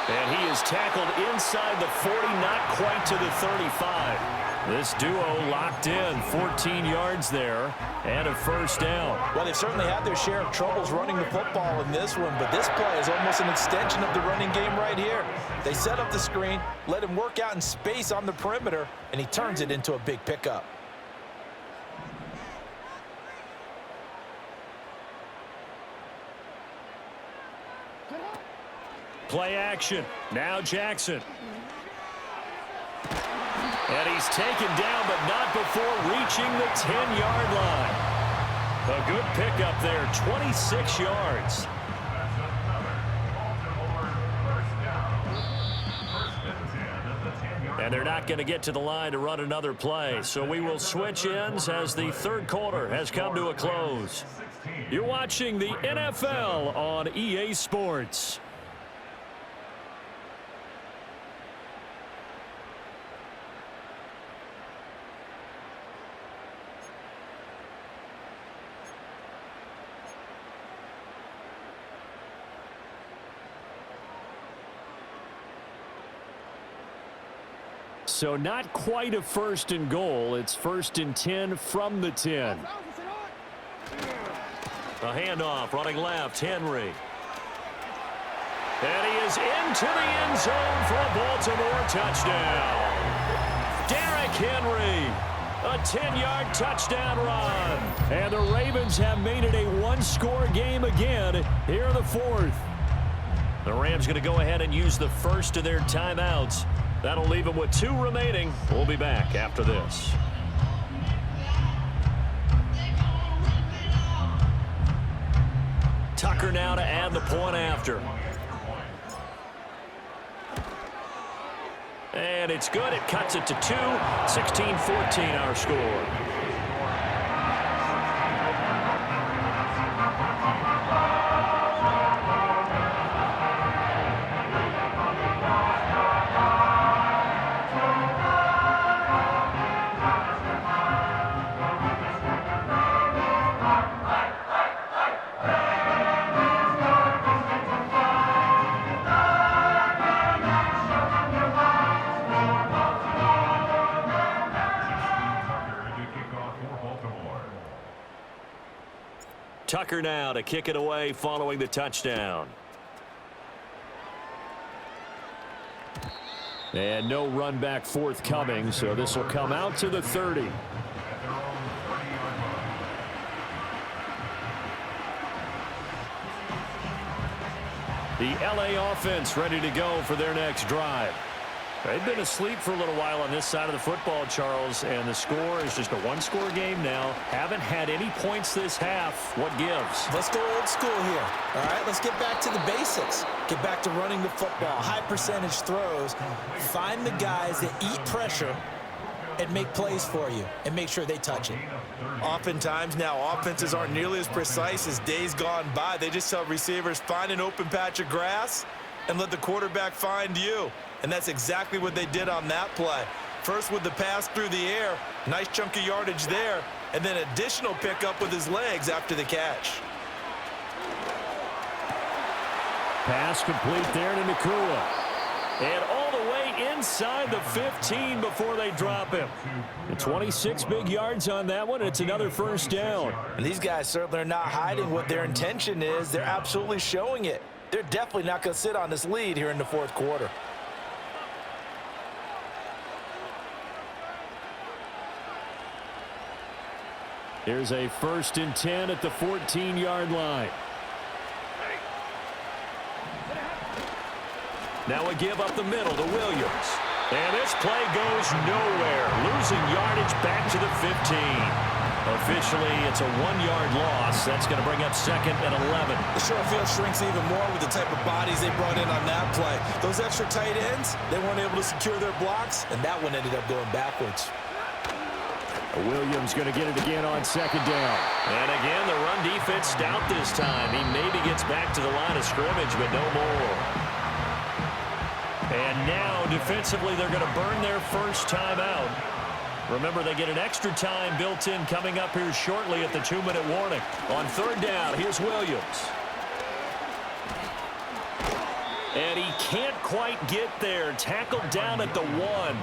And he is tackled inside the 40, not quite to the 35. This duo locked in, 14 yards there, and a first down. Well, they've certainly had their share of troubles running the football in this one, but this play is almost an extension of the running game right here. They set up the screen, let him work out in space on the perimeter, and he turns it into a big pickup. Play action. Now Jackson. And he's taken down, but not before reaching the 10-yard line. A good pickup there, 26 yards. And they're not going to get to the line to run another play. So we will switch ends as the third quarter has come to a close. You're watching the NFL on EA Sports. So not quite a first and goal. It's first and 10 from the 10. A handoff running left, Henry. And he is into the end zone for a Baltimore touchdown. Derrick Henry, a 10-yard touchdown run. And the Ravens have made it a one-score game again here in the fourth. The Rams going to go ahead and use the first of their timeouts. That'll leave them with 2 remaining. We'll be back after this. Tucker now to add the point after. And it's good. It cuts it to 2. 16-14 our score. Tucker now to kick it away following the touchdown. And no run back forthcoming, so this will come out to the 30. The LA offense ready to go for their next drive. They've been asleep for a little while on this side of the football, Charles, and the score is just a one-score game now. Haven't had any points this half. What gives? Let's go old school here. All right, let's get back to the basics. Get back to running the football, high percentage throws. Find the guys that eat pressure and make plays for you and make sure they touch it. Oftentimes now, offenses aren't nearly as precise as days gone by. They just tell receivers, find an open patch of grass and let the quarterback find you. And that's exactly what they did on that play. First with the pass through the air, nice chunk of yardage there, and then additional pickup with his legs after the catch. Pass complete there to Nakua. And all the way inside the 15 before they drop him. And 26 big yards on that one. It's another first down. And these guys certainly are not hiding what their intention is. They're absolutely showing it. They're definitely not going to sit on this lead here in the fourth quarter. Here's a 1st and 10 at the 14-yard line. Now a give up the middle to Williams. And this play goes nowhere. Losing yardage back to the 15. Officially, it's a 1-yard loss. That's going to bring up 2nd and 11. The short field shrinks even more with the type of bodies they brought in on that play. Those extra tight ends, they weren't able to secure their blocks, and that one ended up going backwards. Williams going to get it again on 2nd down. And again, the run defense stout this time. He maybe gets back to the line of scrimmage, but no more. And now, defensively, they're going to burn their first timeout. Remember, they get an extra time built in coming up here shortly at the 2-minute warning. On 3rd down, here's Williams. And he can't quite get there. Tackled down at the 1.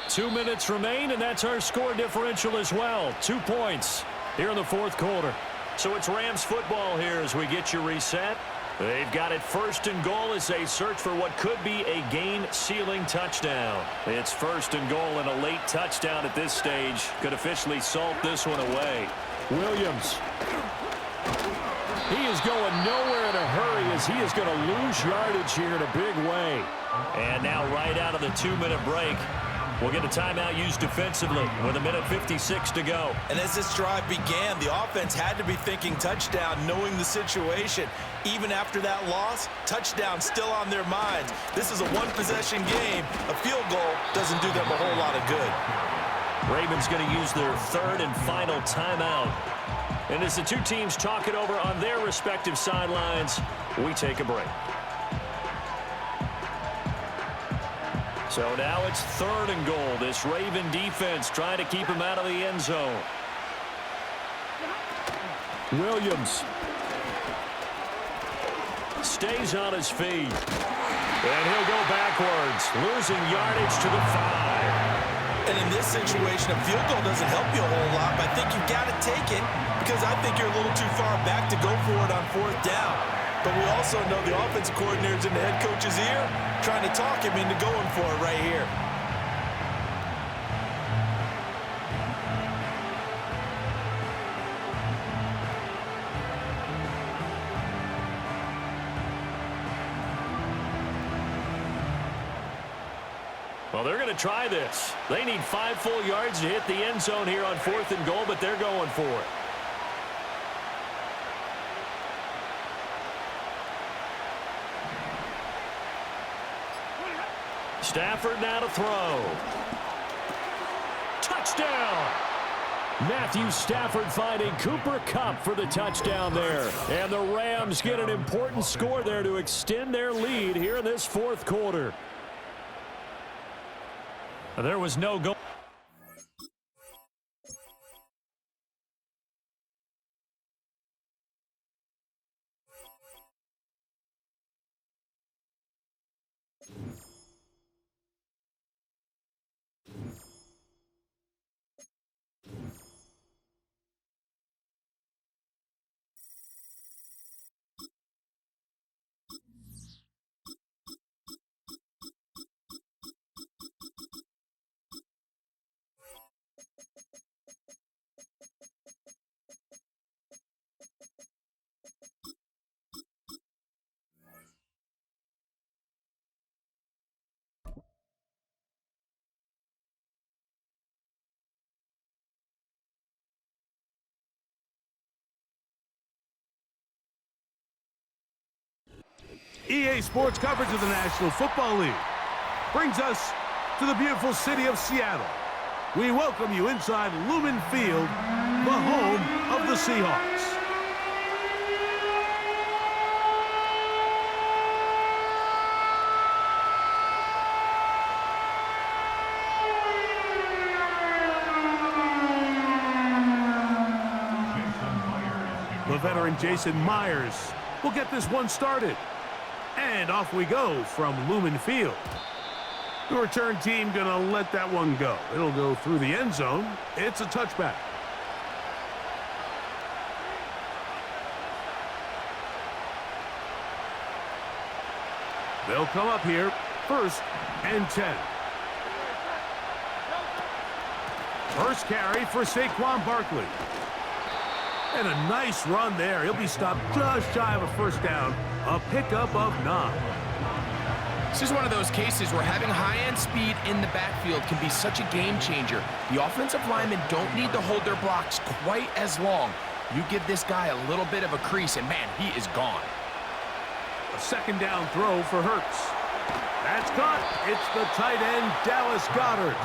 2 minutes remain, and that's our score differential as well. 2 points here in the fourth quarter. So it's Rams football here as we get you reset. They've got it 1st and goal as they search for what could be a game-sealing touchdown. It's 1st and goal, and a late touchdown at this stage could officially salt this one away. Williams. He is going nowhere in a hurry as he is going to lose yardage here in a big way. And now right out of the 2-minute break, we'll get a timeout used defensively with 1:56 to go. And as this drive began, the offense had to be thinking touchdown, knowing the situation. Even after that loss, touchdown still on their minds. This is a one-possession game. A field goal doesn't do them a whole lot of good. Ravens going to use their 3rd and final timeout. And as the two teams talk it over on their respective sidelines, we take a break. So now it's 3rd and goal. This Raven defense trying to keep him out of the end zone. Williams stays on his feet. And he'll go backwards, losing yardage to the 5. And in this situation, a field goal doesn't help you a whole lot, but I think you've got to take it because I think you're a little too far back to go for it on 4th down. But we also know the offensive coordinator's in the head coach's ear, trying to talk him into going for it right here. Well, they're going to try this. They need 5 full yards to hit the end zone here on 4th and goal, but they're going for it. Stafford now to throw. Touchdown! Matthew Stafford finding Cooper Kupp for the touchdown there. And the Rams get an important score there to extend their lead here in this fourth quarter. There was no goal. EA Sports coverage of the National Football League brings us to the beautiful city of Seattle. We welcome you inside Lumen Field, the home of the Seahawks. The veteran Jason Myers will get this one started. And off we go from Lumen Field. The return team gonna let that one go. It'll go through the end zone. It's a touchback. They'll come up here, 1st and 10. First carry for Saquon Barkley. And a nice run there. He'll be stopped just shy of a first down. A pickup of 9. This is one of those cases where having high-end speed in the backfield can be such a game changer. The offensive linemen don't need to hold their blocks quite as long. You give this guy a little bit of a crease, and man, he is gone. A 2nd down throw for Hurts. That's caught. It's the tight end, Dallas Goedert.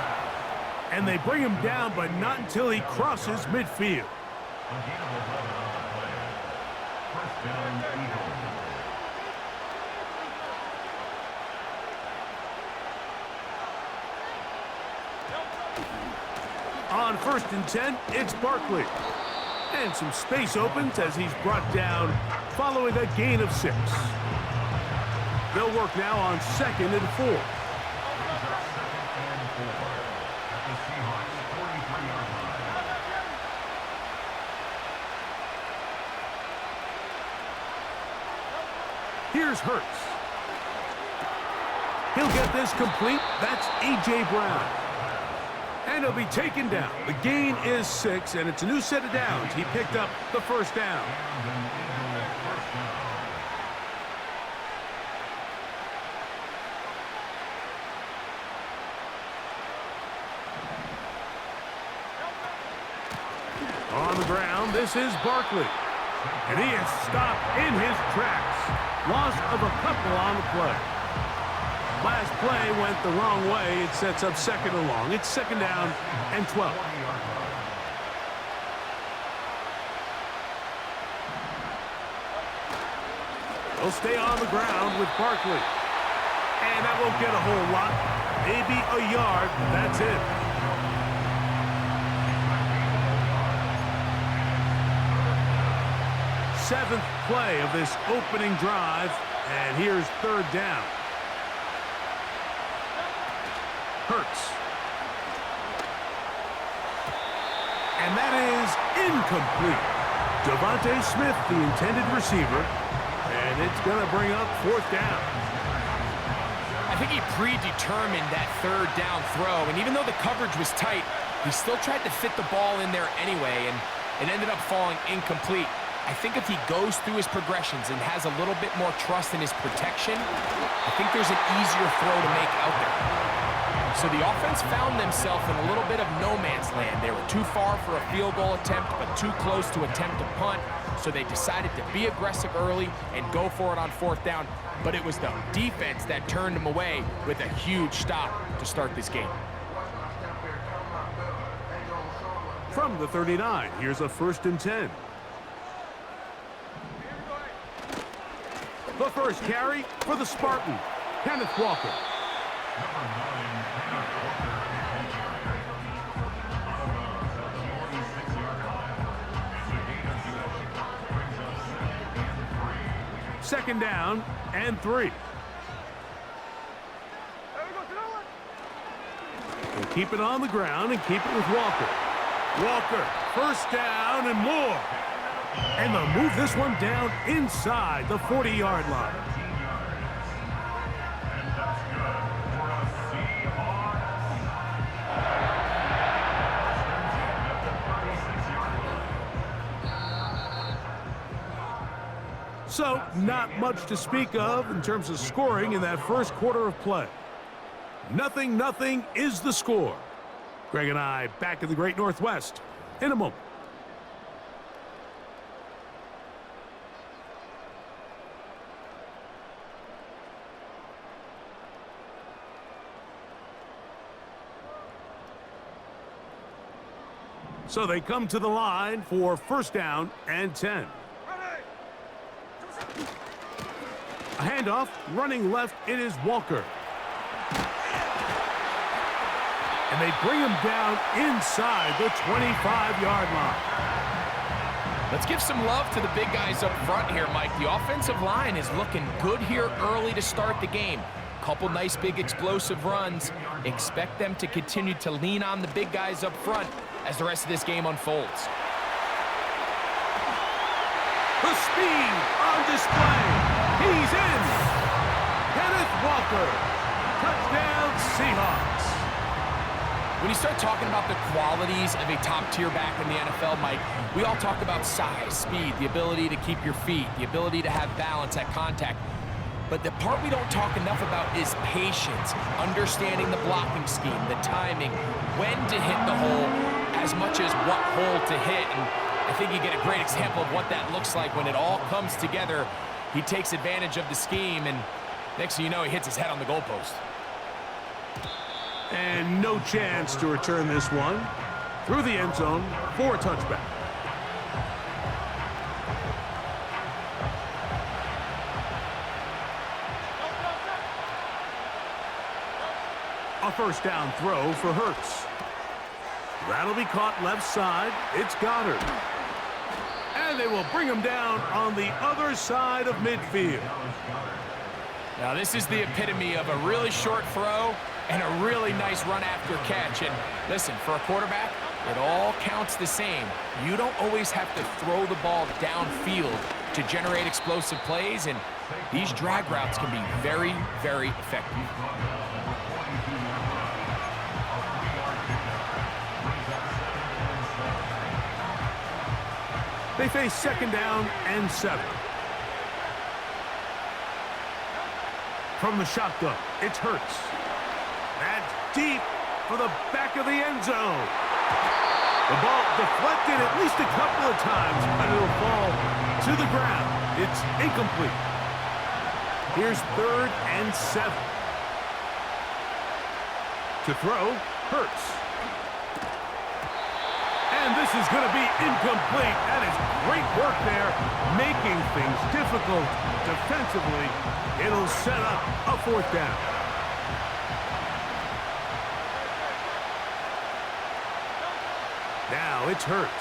And they bring him down, but not until he crosses midfield. On 1st and 10, it's Barkley. And some space opens as he's brought down following a gain of 6. They'll work now on 2nd and 4. Here's Hurts. He'll get this complete. That's A.J. Brown. And he'll be taken down. The gain is 6, and it's a new set of downs. He picked up the 1st down. On the ground, this is Barkley. And he is stopped in his tracks. Loss of a couple on the play. Last play went the wrong way. It sets up 2nd and long. It's 2nd down and 12. They'll stay on the ground with Barkley. And that won't get a whole lot. Maybe a yard. That's it. Seventh play of this opening drive, and here's 3rd down. Hurts. And that is incomplete. Devontae Smith, the intended receiver, and it's going to bring up 4th down. I think he predetermined that 3rd down throw, and even though the coverage was tight, he still tried to fit the ball in there anyway, and it ended up falling incomplete. I think if he goes through his progressions and has a little bit more trust in his protection, I think there's an easier throw to make out there. So the offense found themselves in a little bit of no man's land. They were too far for a field goal attempt, but too close to attempt a punt. So they decided to be aggressive early and go for it on 4th down. But it was the defense that turned them away with a huge stop to start this game. From the 39, here's a 1st and 10. The first carry for the Spartan, Kenneth Walker. Second down and 3. We'll keep it on the ground and keep it with Walker. Walker, 1st down and more. And they'll move this one down inside the 40-yard line. So, not much to speak of in terms of scoring in that first quarter of play. 0-0 is the score. Greg and I back in the Great Northwest in a moment. So they come to the line for first down and 10. A handoff, running left, it is Walker. And they bring him down inside the 25-yard line. Let's give some love to the big guys up front here, Mike. The offensive line is looking good here early to start the game. Couple nice big explosive runs. Expect them to continue to lean on the big guys up front as the rest of this game unfolds. The speed on display. He's in. Kenneth Walker. Touchdown Seahawks. When you start talking about the qualities of a top-tier back in the NFL, Mike, we all talk about size, speed, the ability to keep your feet, the ability to have balance at contact. But the part we don't talk enough about is patience, understanding the blocking scheme, the timing, when to hit the hole, as much as what hole to hit. And I think you get a great example of what that looks like when it all comes together. He takes advantage of the scheme, and next thing you know, he hits his head on the goalpost. And no chance to return this one through the end zone for a touchback. A first down throw for Hurts. That'll be caught left side. It's Goddard. And they will bring him down on the other side of midfield. Now, this is the epitome of a really short throw and a really nice run after catch. And listen, for a quarterback, it all counts the same. You don't always have to throw the ball downfield to generate explosive plays, and these drag routes can be very, very effective. They face second down and 7. From the shotgun, it's Hurts. That's deep for the back of the end zone. The ball deflected at least a couple of times, but it'll fall to the ground. It's incomplete. Here's 3rd and 7. To throw, Hurts. And this is going to be incomplete. That is great work there, making things difficult defensively. It'll set up a 4th down. Now it's Hurts.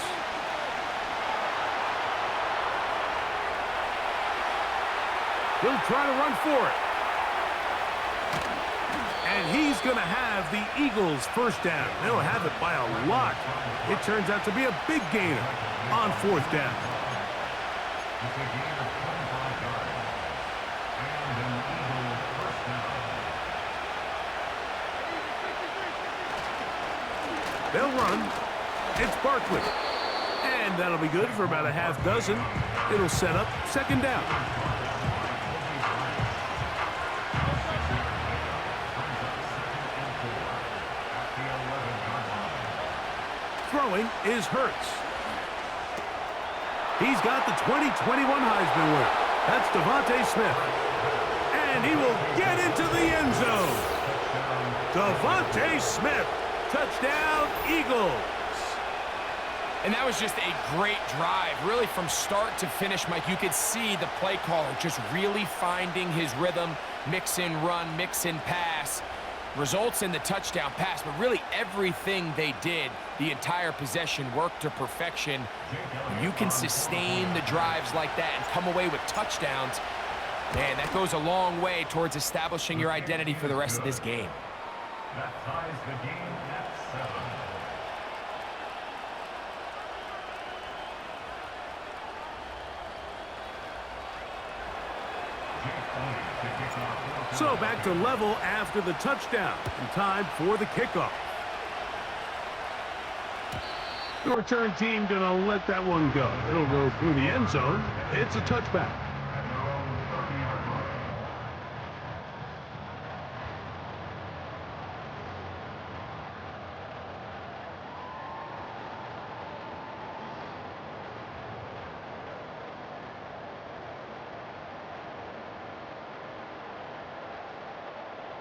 He'll try to run for it. And he's going to have the Eagles' first down. They'll have it by a lot. It turns out to be a big gainer on 4th down. They'll run. It's Barkley. And that'll be good for about a half dozen. It'll set up 2nd down. Throwing is Hurts. He's got the 2021 Heisman winner. That's Devontae Smith. And he will get into the end zone. Devontae Smith. Touchdown, Eagles. And that was just a great drive, really from start to finish, Mike. You could see the play caller just really finding his rhythm, mix in run, mix in pass. Results in the touchdown pass, but really everything they did, the entire possession worked to perfection. When you can sustain the drives like that and come away with touchdowns, man, that goes a long way towards establishing your identity for the rest of this game. That ties the game at 7. So back to level after the touchdown. And time for the kickoff. The return team going to let that one go. It'll go through the end zone. It's a touchback.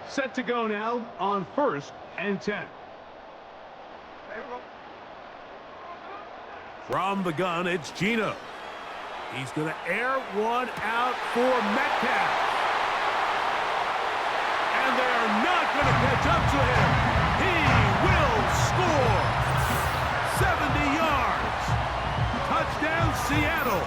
Set to go now on 1st and 10. From the gun, it's Gino. He's going to air one out for Metcalf. And they are not going to catch up to him. He will score. 70 yards. Touchdown, Seattle.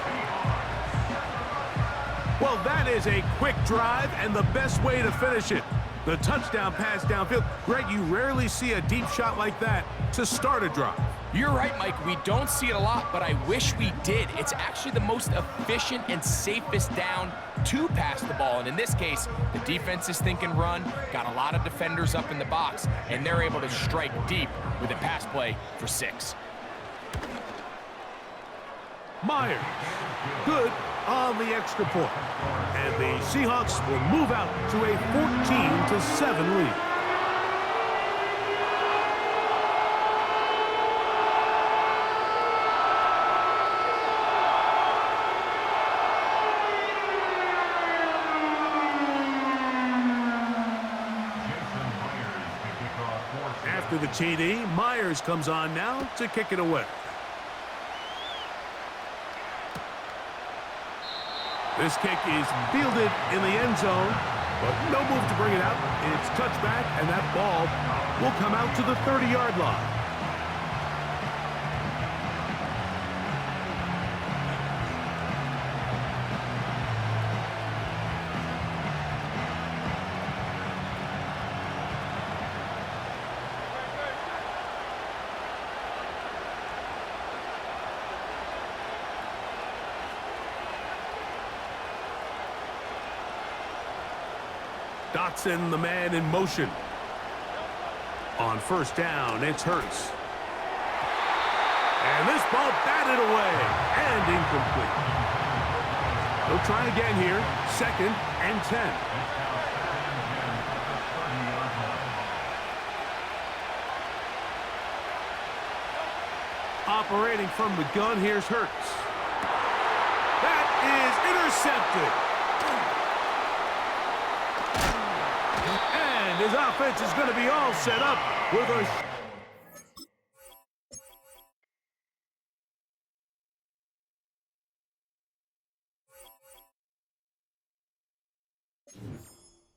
Well, that is a quick drive and the best way to finish it. The touchdown pass downfield. Greg, you rarely see a deep shot like that to start a drive. You're right, Mike. We don't see it a lot, but I wish we did. It's actually the most efficient and safest down to pass the ball. And in this case, the defense is thinking run, got a lot of defenders up in the box, and they're able to strike deep with a pass play for 6. Myers, good on the extra point. And the Seahawks will move out to a 14-7 lead. After the TD, Myers comes on now to kick it away. This kick is fielded in the end zone, but no move to bring it out. It's touchback, and that ball will come out to the 30-yard line. Dotson, the man in motion. On first down, it's Hurts. And this ball batted away and incomplete. They'll try again here. 2nd and 10. Operating from the gun, here's Hurts. That is intercepted. And his offense is going to be all set up with a